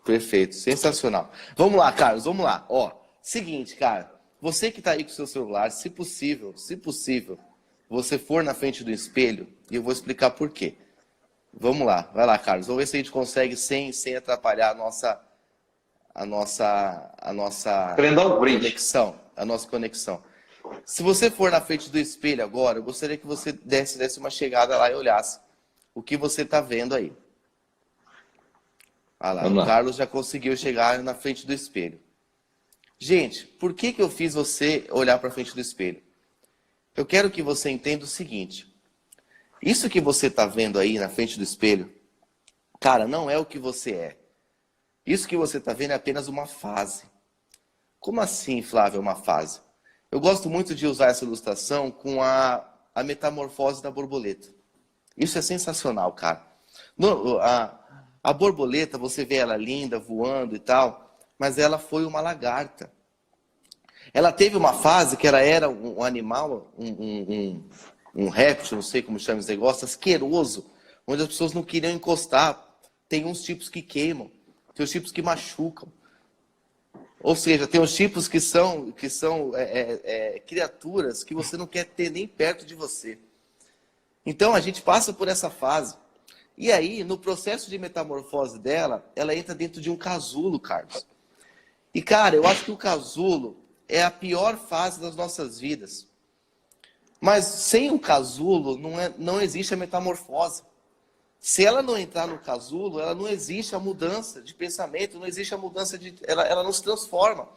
Perfeito. Sensacional. Vamos lá, Carlos. Vamos lá. Ó, seguinte, cara. Você que está aí com o seu celular, se possível, você for na frente do espelho, e eu vou explicar por quê. Vamos lá. Vai lá, Carlos. Vamos ver se a gente consegue sem atrapalhar a nossa Querendo dar um brinde. conexão, a nossa conexão. Se você for na frente do espelho agora, eu gostaria que você desse uma chegada lá e olhasse o que você está vendo aí. Olha lá, Vamos o lá. Carlos já conseguiu chegar na frente do espelho. Gente, por que eu fiz você olhar para frente do espelho? Eu quero que você entenda o seguinte. Isso que você está vendo aí na frente do espelho, cara, não é o que você é. Isso que você está vendo é apenas uma fase. Como assim, Flávio, é uma fase? Eu gosto muito de usar essa ilustração com a metamorfose da borboleta. Isso é sensacional, cara. A borboleta, você vê ela linda, voando e tal, mas ela foi uma lagarta. Ela teve uma fase que ela era um animal, um réptil, não sei como chama esse negócio, asqueroso, onde as pessoas não queriam encostar. Tem uns tipos que queimam, tem os tipos que machucam. Ou seja, tem os tipos que são criaturas que você não quer ter nem perto de você. Então a gente passa por essa fase. E aí, no processo de metamorfose dela, ela entra dentro de um casulo, Carlos. E, cara, eu acho que o casulo é a pior fase das nossas vidas. Mas sem o casulo não existe a metamorfose. Se ela não entrar no casulo, ela não existe a mudança de pensamento, não existe a mudança ela não se transforma.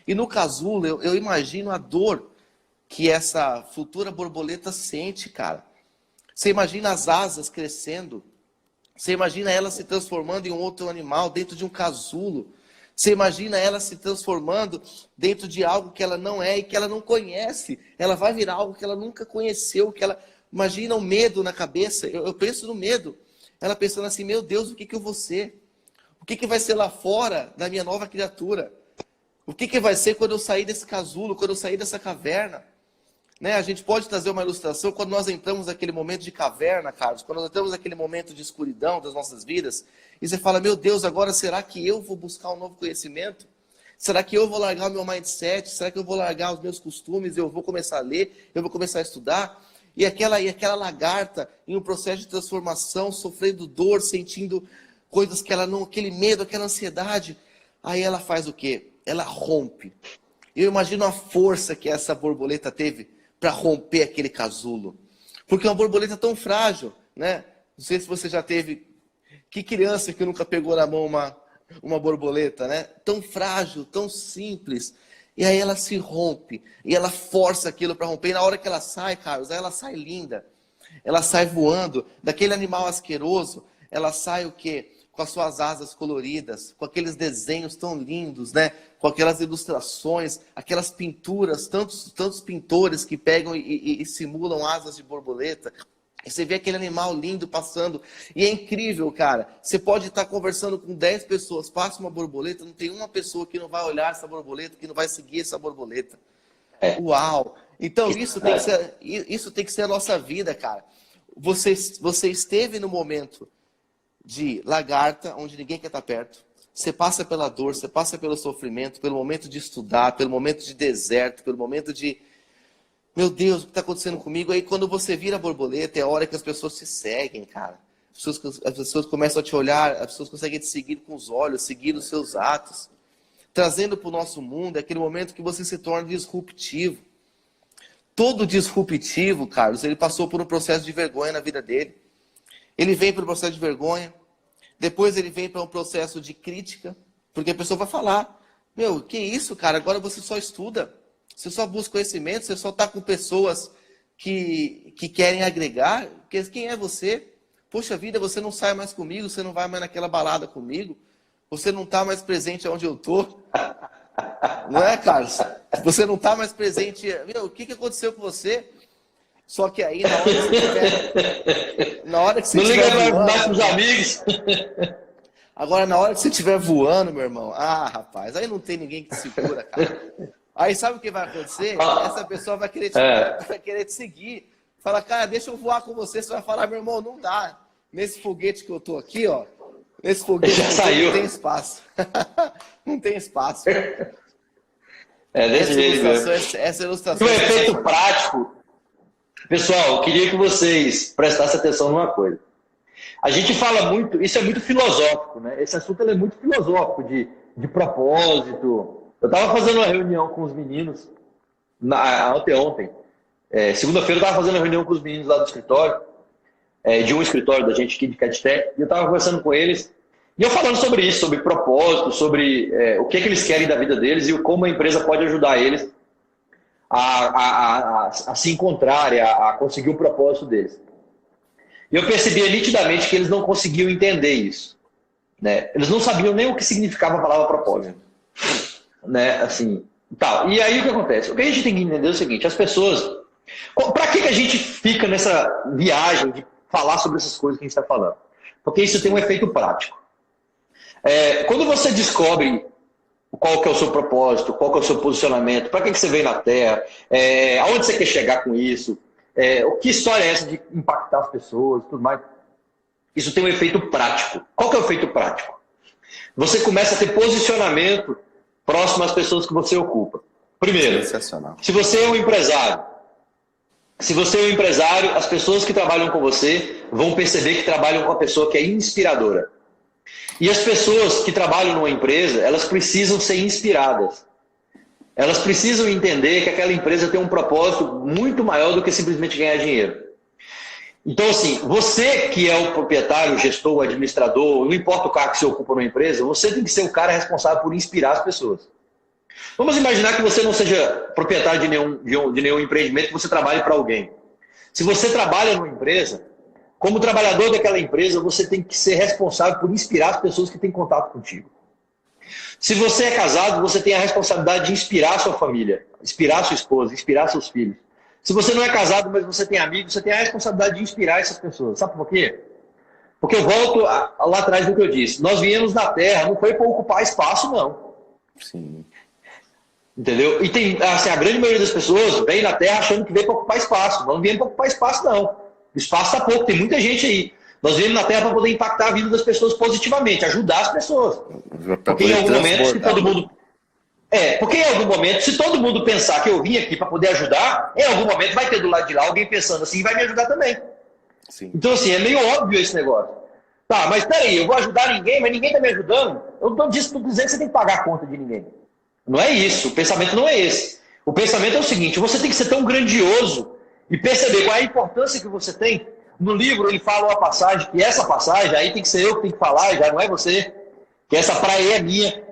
E no casulo, eu imagino a dor que essa futura borboleta sente, cara. Você imagina as asas crescendo. Você imagina ela se transformando em um outro animal dentro de um casulo. Você imagina ela se transformando dentro de algo que ela não é e que ela não conhece. Ela vai virar algo que ela nunca conheceu. Que ela... Imagina o medo na cabeça. Eu penso no medo. Ela pensando assim, meu Deus, o que eu vou ser? O que vai ser lá fora da minha nova criatura? O que vai ser quando eu sair desse casulo, quando eu sair dessa caverna? Né? A gente pode trazer uma ilustração quando nós entramos naquele momento de caverna, Carlos, quando nós entramos naquele momento de escuridão das nossas vidas, e você fala, meu Deus, agora será que eu vou buscar um novo conhecimento? Será que eu vou largar o meu mindset? Será que eu vou largar os meus costumes? Eu vou começar a ler? Eu vou começar a estudar? E aquela lagarta em um processo de transformação, sofrendo dor, sentindo coisas que ela não, aquele medo, aquela ansiedade. Aí ela faz o quê? Ela rompe. Eu imagino a força que essa borboleta teve para romper aquele casulo. Porque é uma borboleta tão frágil, né? Não sei se você já teve... Que criança que nunca pegou na mão uma borboleta, né? Tão frágil, tão simples. E aí ela se rompe. E ela força aquilo para romper. E na hora que ela sai, Carlos, aí ela sai linda. Ela sai voando. Daquele animal asqueroso, ela sai o quê? Com as suas asas coloridas, com aqueles desenhos tão lindos, né? Com aquelas ilustrações, aquelas pinturas, tantos pintores que pegam e simulam asas de borboleta. E você vê aquele animal lindo passando. E é incrível, cara. Você pode estar conversando com 10 pessoas, passa uma borboleta, não tem uma pessoa que não vai olhar essa borboleta, que não vai seguir essa borboleta. Uau! Então isso tem que ser a nossa vida, cara. Você esteve no momento de lagarta, onde ninguém quer estar perto. Você passa pela dor, você passa pelo sofrimento, pelo momento de estudar, pelo momento de deserto, pelo momento de... Meu Deus, o que está acontecendo comigo? Aí quando você vira borboleta, é a hora que as pessoas te seguem, cara. As pessoas começam a te olhar, as pessoas conseguem te seguir com os olhos, seguir os seus atos. Trazendo para o nosso mundo é aquele momento que você se torna disruptivo. Todo disruptivo, Carlos, ele passou por um processo de vergonha na vida dele. Ele vem para um processo de vergonha, depois ele vem para um processo de crítica, porque a pessoa vai falar, meu, que isso, cara, agora você só estuda, você só busca conhecimento, você só está com pessoas que querem agregar, quem é você? Poxa vida, você não sai mais comigo, você não vai mais naquela balada comigo, você não está mais presente onde eu estou, não é, Carlos? Você não está mais presente, meu, o que aconteceu com você? Só que aí, na hora que você não liga voando, mais para os amigos. Agora, na hora que você estiver voando, meu irmão, rapaz, aí não tem ninguém que segura, cara. Aí sabe o que vai acontecer? Essa pessoa vai querer te seguir. Fala, cara, deixa eu voar com você. Você vai falar, meu irmão, não dá. Nesse foguete que eu tô aqui, ó. Nesse foguete já saiu. Não tem espaço. Não tem espaço. Desse jeito mesmo. Essa ilustração. Um efeito prático. Pessoal, eu queria que vocês prestassem atenção numa coisa. A gente fala muito, isso é muito filosófico, né? Esse assunto é muito filosófico, de propósito. Eu estava fazendo uma reunião com os meninos ontem. Segunda-feira eu estava fazendo uma reunião com os meninos lá do escritório, de um escritório da gente aqui de CatTech, e eu estava conversando com eles, e eu falando sobre isso, sobre propósito, sobre o que eles querem da vida deles e como a empresa pode ajudar eles a se encontrarem, a conseguir o propósito deles. E eu percebia nitidamente que eles não conseguiam entender isso, né? Eles não sabiam nem o que significava a palavra propósito, né? Assim, tal. E aí o que acontece? O que a gente tem que entender é o seguinte: as pessoas, para que a gente fica nessa viagem de falar sobre essas coisas que a gente está falando? Porque isso tem um efeito prático. Quando você descobre qual que é o seu propósito, qual que é o seu posicionamento, para que você veio na Terra, aonde você quer chegar com isso, que história é essa de impactar as pessoas, tudo mais. Isso tem um efeito prático. Qual que é o efeito prático? Você começa a ter posicionamento próximo às pessoas que você ocupa. Primeiro, se você é um empresário, as pessoas que trabalham com você vão perceber que trabalham com uma pessoa que é inspiradora. E as pessoas que trabalham numa empresa, elas precisam ser inspiradas. Elas precisam entender que aquela empresa tem um propósito muito maior do que simplesmente ganhar dinheiro. Então, assim, você que é o proprietário, o gestor, o administrador, não importa o cargo que você ocupa numa empresa, você tem que ser o cara responsável por inspirar as pessoas. Vamos imaginar que você não seja proprietário de nenhum empreendimento, que você trabalhe para alguém. Se você trabalha numa empresa, como trabalhador daquela empresa, você tem que ser responsável por inspirar as pessoas que têm contato contigo. Se você é casado, você tem a responsabilidade de inspirar a sua família, inspirar a sua esposa, inspirar seus filhos. Se você não é casado, mas você tem amigos, você tem a responsabilidade de inspirar essas pessoas. Sabe por quê? Porque eu volto lá atrás do que eu disse. Nós viemos na Terra, não foi para ocupar espaço, não. Sim. Entendeu? E tem, assim, a grande maioria das pessoas vem na Terra achando que veio para ocupar espaço. Nós não viemos para ocupar espaço, não. O espaço está pouco, tem muita gente aí. Nós viemos na Terra para poder impactar a vida das pessoas positivamente, ajudar as pessoas. Porque em algum momento, se todo mundo... porque em algum momento, se todo mundo pensar que eu vim aqui para poder ajudar, em algum momento vai ter do lado de lá alguém pensando assim e vai me ajudar também. Sim. Então, assim, é meio óbvio esse negócio. Tá, mas peraí, eu vou ajudar ninguém, mas ninguém está me ajudando? Eu não estou dizendo que você tem que pagar a conta de ninguém. Não é isso, o pensamento não é esse. O pensamento é o seguinte, você tem que ser tão grandioso e perceber qual é a importância que você tem. No livro ele fala uma passagem, que essa passagem, aí tem que ser eu que tenho que falar, já não é você, que essa praia é minha.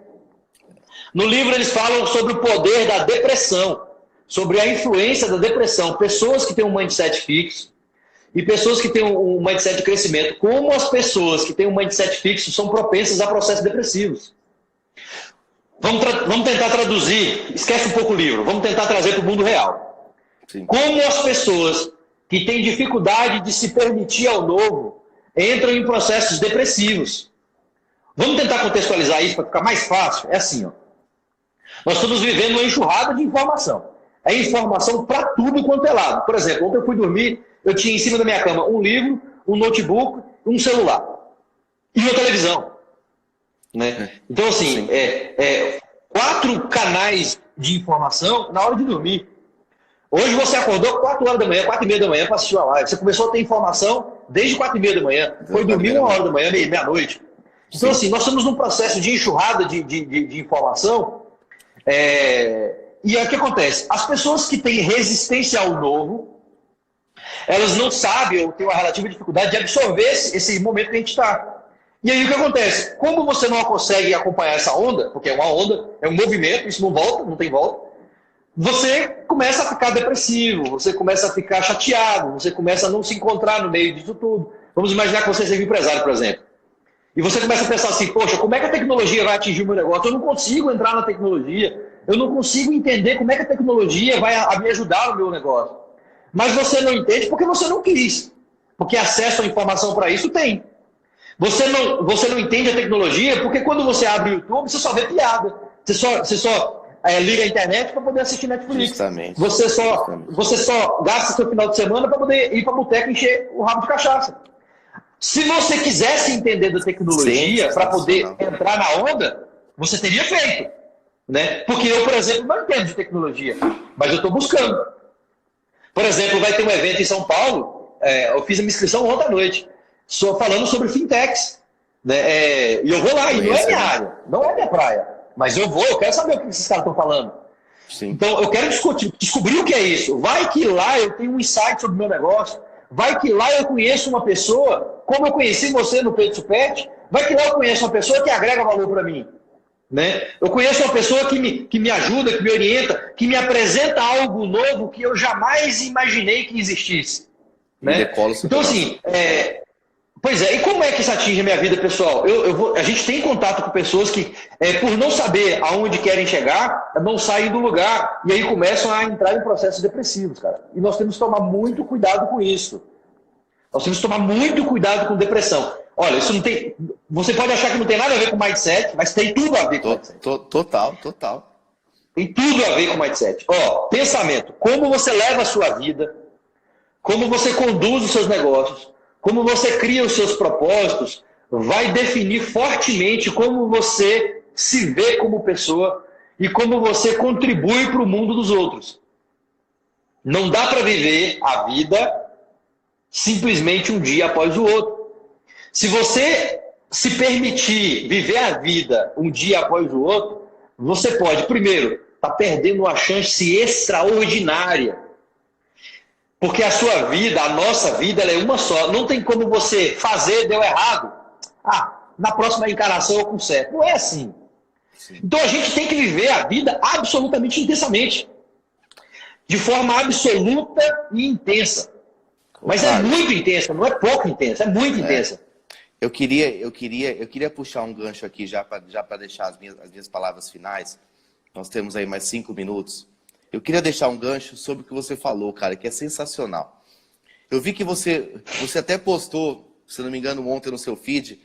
No livro eles falam sobre o poder da depressão, sobre a influência da depressão. Pessoas que têm um mindset fixo e pessoas que têm um mindset de crescimento. Como as pessoas que têm um mindset fixo são propensas a processos depressivos. Vamos tentar traduzir, esquece um pouco o livro, vamos tentar trazer para o mundo real. Sim. Como as pessoas que têm dificuldade de se permitir ao novo entram em processos depressivos. Vamos tentar contextualizar isso para ficar mais fácil? É assim, ó. Nós estamos vivendo uma enxurrada de informação. É informação para tudo quanto é lado. Por exemplo, ontem eu fui dormir, eu tinha em cima da minha cama um livro, um notebook, um celular e uma televisão. Né? Então, assim, 4 canais de informação na hora de dormir. Hoje você acordou 4 horas da manhã, 4 e meia da manhã para assistir a live. Você começou a ter informação desde 4 e meia da manhã. Foi dormir 1 hora da manhã, meia-noite. Então, assim, nós estamos num processo de enxurrada de informação. E aí o que acontece? As pessoas que têm resistência ao novo, elas não sabem ou têm uma relativa dificuldade de absorver esse momento que a gente está. E aí o que acontece? Como você não consegue acompanhar essa onda, porque é uma onda, é um movimento, isso não volta, não tem volta, você começa a ficar depressivo, você começa a ficar chateado, você começa a não se encontrar no meio disso tudo. Vamos imaginar que você seja empresário, por exemplo. E você começa a pensar assim, poxa, como é que a tecnologia vai atingir o meu negócio? Eu não consigo entrar na tecnologia, eu não consigo entender como é que a tecnologia vai me ajudar no meu negócio. Mas você não entende porque você não quis. Porque acesso à informação para isso tem. Você não entende a tecnologia porque quando você abre o YouTube, você só vê piada. Você só liga a internet para poder assistir Netflix. Justamente. Você só gasta seu final de semana para poder ir para a boteca e encher o rabo de cachaça. Se você quisesse entender da tecnologia para poder entrar na onda, você teria feito. Né? Porque eu, por exemplo, não entendo de tecnologia, mas eu estou buscando. Por exemplo, vai ter um evento em São Paulo, eu fiz a minha inscrição ontem à noite, só falando sobre fintechs. Né? E eu vou lá, e não é minha área, não é minha praia. Mas eu quero saber o que esses caras estão falando. Sim. Então, eu quero descobrir o que é isso. Vai que lá eu tenho um insight sobre o meu negócio. Vai que lá eu conheço uma pessoa, como eu conheci você no Peito Supete, vai que lá eu conheço uma pessoa que agrega valor para mim. Né? Eu conheço uma pessoa que me ajuda, que me orienta, que me apresenta algo novo que eu jamais imaginei que existisse. Né? Então, assim, pois é, e como é que isso atinge a minha vida pessoal? A gente tem contato com pessoas que, por não saber aonde querem chegar, não saem do lugar e aí começam a entrar em processos depressivos, cara. E nós temos que tomar muito cuidado com isso. Nós temos que tomar muito cuidado com depressão. Olha, isso não tem. Você pode achar que não tem nada a ver com mindset, mas tem tudo a ver com mindset. Total. Tem tudo a ver com mindset. Pensamento. Como você leva a sua vida, como você conduz os seus negócios, como você cria os seus propósitos, vai definir fortemente como você se vê como pessoa e como você contribui para o mundo dos outros. Não dá para viver a vida simplesmente um dia após o outro. Se você se permitir viver a vida um dia após o outro, você pode, primeiro, estar perdendo uma chance extraordinária. Porque a sua vida, a nossa vida, ela é uma só. Não tem como você fazer, deu errado. Na próxima encarnação eu conserto. Não é assim. Sim. Então a gente tem que viver a vida absolutamente intensamente. De forma absoluta e intensa. Mas é muito intensa, não é pouco intensa, é muito intensa. Eu queria puxar um gancho aqui já para deixar as minhas palavras finais. Nós temos aí mais 5 minutos. Eu queria deixar um gancho sobre o que você falou, cara, que é sensacional. Eu vi que você até postou, se não me engano, ontem no seu feed,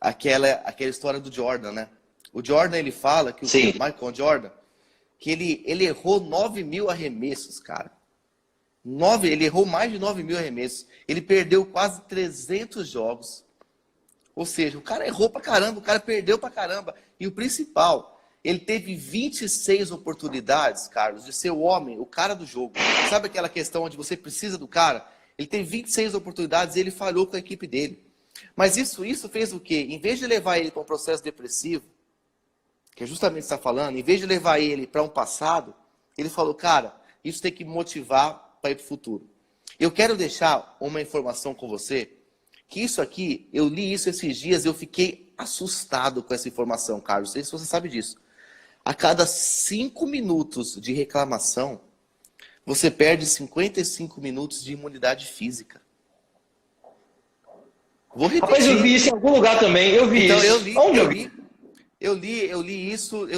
aquela história do Jordan, né? O Jordan, ele fala que o Michael Jordan, que ele errou 9.000 arremessos, cara. Ele errou mais de 9.000 arremessos. Ele perdeu quase 300 jogos. Ou seja, o cara errou pra caramba, o cara perdeu pra caramba. E o principal, ele teve 26 oportunidades, Carlos, de ser o homem, o cara do jogo. Sabe aquela questão onde você precisa do cara? Ele teve 26 oportunidades e ele falhou com a equipe dele. Mas isso fez o quê? Em vez de levar ele para um processo depressivo, que é justamente o que você está falando, em vez de levar ele para um passado, ele falou, cara, isso tem que me motivar para ir para o futuro. Eu quero deixar uma informação com você, que isso aqui, eu li isso esses dias, eu fiquei assustado com essa informação, Carlos. Não sei se você sabe disso. A cada 5 minutos de reclamação, você perde 55 minutos de imunidade física. Vou repetir. Rapaz, eu vi isso em algum lugar também. Eu vi então, isso. Eu li isso,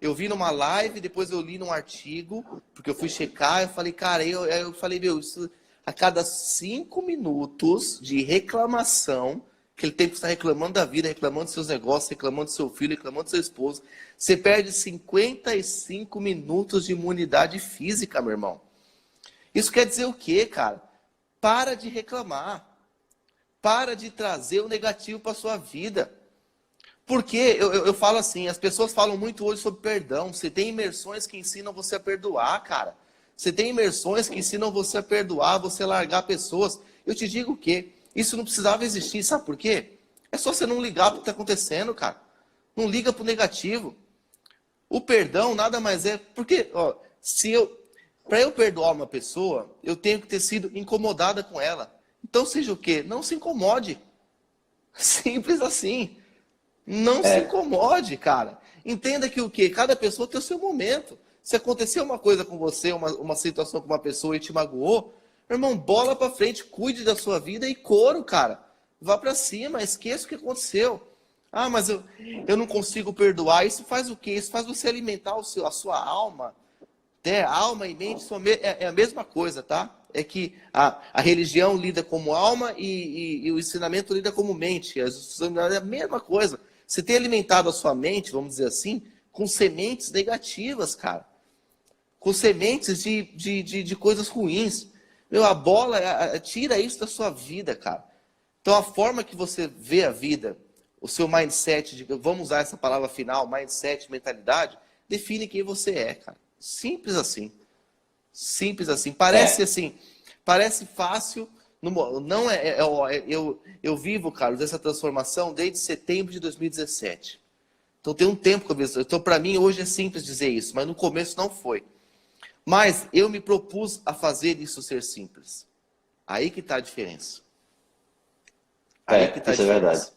eu vi numa live, depois eu li num artigo, porque eu fui checar, eu falei, cara, eu falei, meu, isso, a cada 5 minutos de reclamação, que ele tem que estar reclamando da vida, reclamando dos seus negócios, reclamando do seu filho, reclamando do seu esposo, você perde 55 minutos de imunidade física, meu irmão. Isso quer dizer o quê, cara? Para de reclamar. Para de trazer o negativo para a sua vida. Porque eu falo assim, as pessoas falam muito hoje sobre perdão. Você tem imersões que ensinam você a perdoar, cara. Você tem imersões que ensinam você a perdoar, você a largar pessoas. Eu te digo o quê? Isso não precisava existir, sabe por quê? É só você não ligar para o que está acontecendo, cara. Não liga para o negativo. O perdão nada mais é... Porque, ó, para eu perdoar uma pessoa, eu tenho que ter sido incomodada com ela. Então seja o quê? Não se incomode. Simples assim. Não se incomode, cara. Entenda que o quê? Cada pessoa tem o seu momento. Se aconteceu uma coisa com você, uma situação com uma pessoa e te magoou, meu irmão, bola pra frente, cuide da sua vida e couro, cara. Vá pra cima, esqueça o que aconteceu. Ah, mas eu não consigo perdoar. Isso faz o quê? Isso faz você alimentar a sua alma. Alma e mente é a mesma coisa, tá? É que a religião lida como alma e o ensinamento lida como mente. É a mesma coisa. Você tem alimentado a sua mente, vamos dizer assim, com sementes negativas, cara. Com sementes de coisas ruins. Meu, a bola, tira isso da sua vida, cara. Então, a forma que você vê a vida, o seu mindset, vamos usar essa palavra final, mindset, mentalidade, define quem você é, cara. Simples assim. Simples assim. Parece assim, parece fácil. Não eu vivo, Carlos, essa transformação desde setembro de 2017. Então tem um tempo que eu vejo. Então, para mim, hoje é simples dizer isso, mas no começo não foi. Mas eu me propus a fazer isso ser simples. Aí que está a diferença. Aí que está a diferença. É verdade.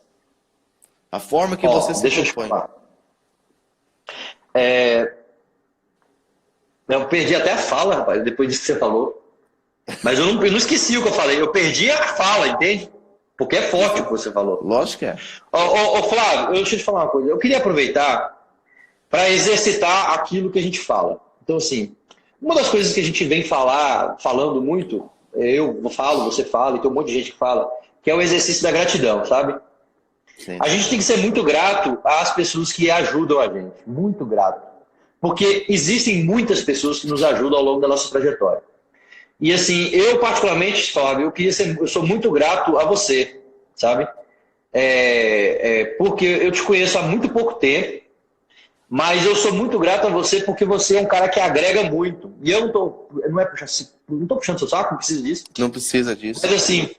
A forma que você se propõe. Eu perdi até a fala, rapaz, depois disso que você falou. Mas eu não esqueci o que eu falei. Eu perdi a fala, entende? Porque é forte o que você falou. Lógico que é. Ô, Flávio, deixa eu te falar uma coisa. Eu queria aproveitar para exercitar aquilo que a gente fala. Então, assim, uma das coisas que a gente vem falando muito, eu falo, você fala, e tem um monte de gente que fala, que é o exercício da gratidão, sabe? Sim. A gente tem que ser muito grato às pessoas que ajudam a gente. Muito grato. Porque existem muitas pessoas que nos ajudam ao longo da nossa trajetória. E assim, eu particularmente, Flávio, eu sou muito grato a você, sabe? Porque eu te conheço há muito pouco tempo, mas eu sou muito grato a você porque você é um cara que agrega muito. E eu não tô puxando seu saco, não precisa disso. Não precisa disso. Mas assim,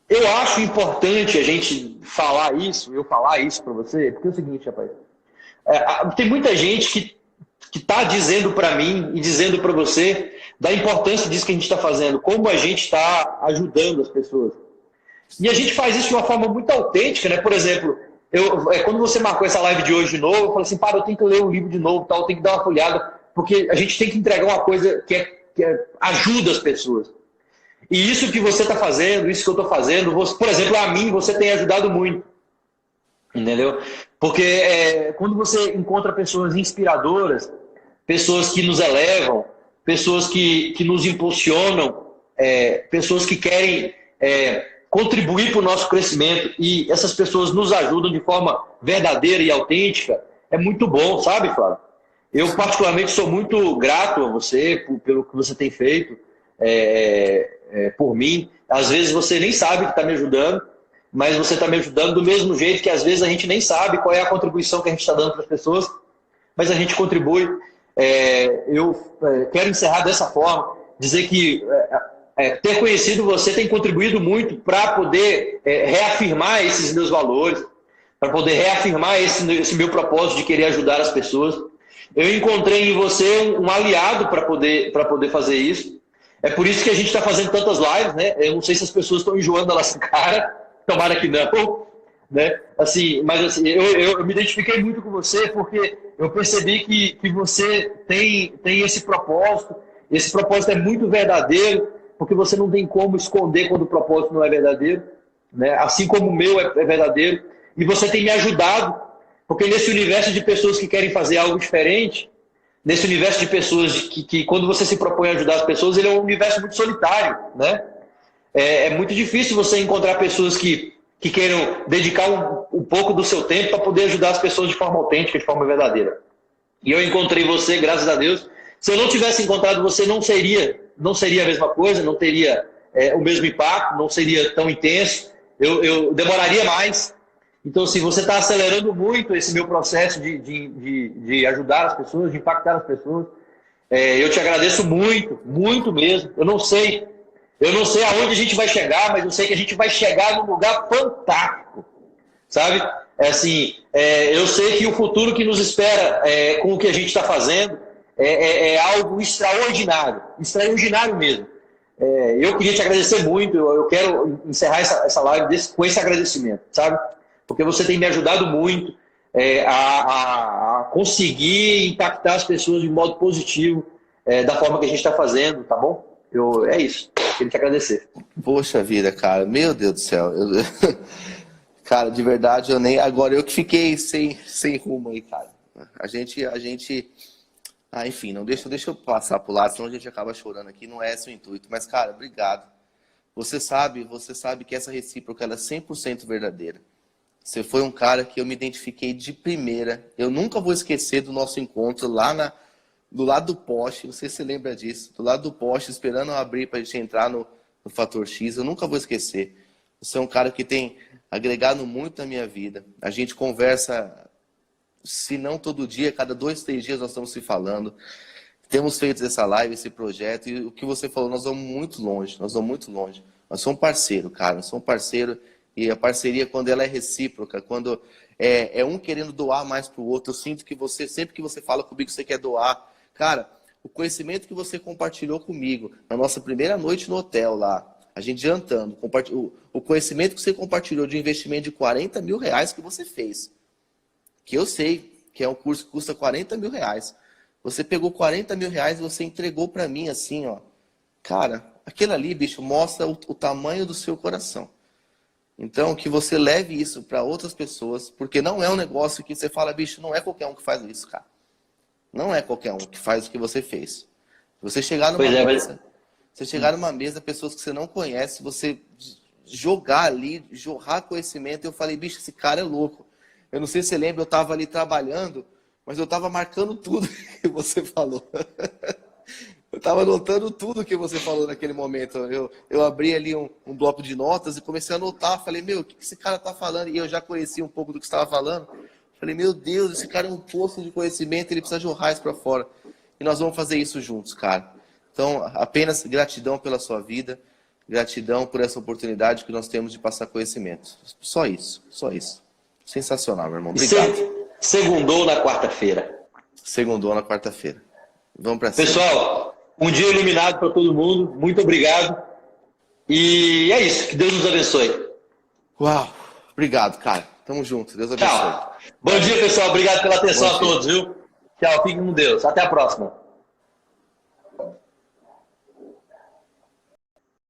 eu acho importante a gente falar isso, eu falar isso para você, porque é o seguinte, rapaz. Tem muita gente que está dizendo para mim e dizendo para você da importância disso que a gente está fazendo, como a gente está ajudando as pessoas. E a gente faz isso de uma forma muito autêntica, né? Por exemplo, quando você marcou essa live de hoje de novo, eu falei assim, eu tenho que ler o livro de novo, tal, eu tenho que dar uma folhada, porque a gente tem que entregar uma coisa que ajuda as pessoas. E isso que você está fazendo, isso que eu estou fazendo, por exemplo, a mim, você tem ajudado muito. Entendeu? Porque quando você encontra pessoas inspiradoras, pessoas que nos elevam, pessoas que nos impulsionam, pessoas que querem contribuir para o nosso crescimento, e essas pessoas nos ajudam de forma verdadeira e autêntica, é muito bom, sabe, Flávio? Eu, particularmente, sou muito grato a você pelo que você tem feito por mim. Às vezes você nem sabe que está me ajudando, mas você está me ajudando do mesmo jeito que às vezes a gente nem sabe qual é a contribuição que a gente está dando para as pessoas, mas a gente contribui. Eu quero encerrar dessa forma, dizer que ter conhecido você tem contribuído muito para poder reafirmar esses meus valores, para poder reafirmar esse meu propósito de querer ajudar as pessoas. Eu encontrei em você um aliado para poder fazer isso. É por isso que a gente está fazendo tantas lives, né? Eu não sei se as pessoas estão enjoando da nossa cara, tomara que não, né? Assim, mas assim, eu me identifiquei muito com você porque eu percebi que você tem esse propósito. Esse propósito é muito verdadeiro, porque você não tem como esconder quando o propósito não é verdadeiro, né? Assim como o meu é verdadeiro. E você tem me ajudado, porque nesse universo de pessoas que querem fazer algo diferente, nesse universo de pessoas que quando você se propõe a ajudar as pessoas, ele é um universo muito solitário, né? É muito difícil você encontrar pessoas que queiram dedicar um pouco do seu tempo para poder ajudar as pessoas de forma autêntica, de forma verdadeira. E eu encontrei você, graças a Deus. Se eu não tivesse encontrado você, não seria a mesma coisa, não teria o mesmo impacto, não seria tão intenso, eu demoraria mais. Então, assim, você está acelerando muito esse meu processo de ajudar as pessoas, de impactar as pessoas. Eu te agradeço muito, muito mesmo. Eu não sei aonde a gente vai chegar, mas eu sei que a gente vai chegar num lugar fantástico, sabe? Eu sei que o futuro que nos espera com o que a gente está fazendo é algo extraordinário mesmo. Eu queria te agradecer muito, eu quero encerrar essa live com esse agradecimento, sabe? Porque você tem me ajudado muito a conseguir impactar as pessoas de modo positivo, da forma que a gente está fazendo, tá bom? É isso. Queria te agradecer. Poxa vida, cara. Meu Deus do céu. Cara, de verdade, agora eu que fiquei sem rumo aí, cara. A gente... enfim, não deixa eu passar pro lado, senão a gente acaba chorando aqui. Não é esse o intuito. Mas, cara, obrigado. Você sabe que essa recíproca ela é 100% verdadeira. Você foi um cara que eu me identifiquei de primeira. Eu nunca vou esquecer do nosso encontro lá do lado do poste. Não sei se você lembra disso. Do lado do poste, esperando eu abrir para a gente entrar no Fator X. Eu nunca vou esquecer. Você é um cara que tem agregado muito na minha vida. A gente conversa, se não todo dia, cada 2, 3 dias nós estamos se falando. Temos feito essa live, esse projeto. E o que você falou, nós vamos muito longe. Nós somos parceiro, cara. Nós somos parceiro. E a parceria, quando ela é recíproca, quando é um querendo doar mais para o outro, eu sinto que você, sempre que você fala comigo, você quer doar. Cara, o conhecimento que você compartilhou comigo na nossa primeira noite no hotel lá, a gente jantando, o conhecimento que você compartilhou de investimento de 40 mil reais que você fez, que eu sei que é um curso que custa 40 mil reais. Você pegou 40 mil reais e você entregou para mim assim, ó. Cara, aquilo ali, bicho, mostra o tamanho do seu coração. Então, que você leve isso para outras pessoas, porque não é um negócio que você fala, bicho, não é qualquer um que faz isso, cara. Não é qualquer um que faz o que você fez. Você chegar numa mesa, pessoas que você não conhece, você jogar ali, jorrar conhecimento, eu falei, bicho, esse cara é louco. Eu não sei se você lembra, eu estava ali trabalhando, mas eu estava marcando tudo que você falou. Eu estava anotando tudo que você falou naquele momento. Eu abri ali um bloco de notas e comecei a anotar. Falei, meu, o que esse cara está falando? E eu já conhecia um pouco do que você estava falando. Falei, meu Deus, esse cara é um poço de conhecimento, ele precisa jorrar isso para fora. E nós vamos fazer isso juntos, cara. Então, apenas gratidão pela sua vida, gratidão por essa oportunidade que nós temos de passar conhecimento. Só isso, só isso. Sensacional, meu irmão. Obrigado. Segundou na quarta-feira. Segundou na quarta-feira. Vamos para cima. Pessoal, um dia iluminado para todo mundo. Muito obrigado. E é isso. Que Deus nos abençoe. Uau. Obrigado, cara. Tamo junto. Deus abençoe. Tchau. Bom dia, pessoal. Obrigado pela atenção a todos, viu? Tchau. Fiquem com Deus. Até a próxima.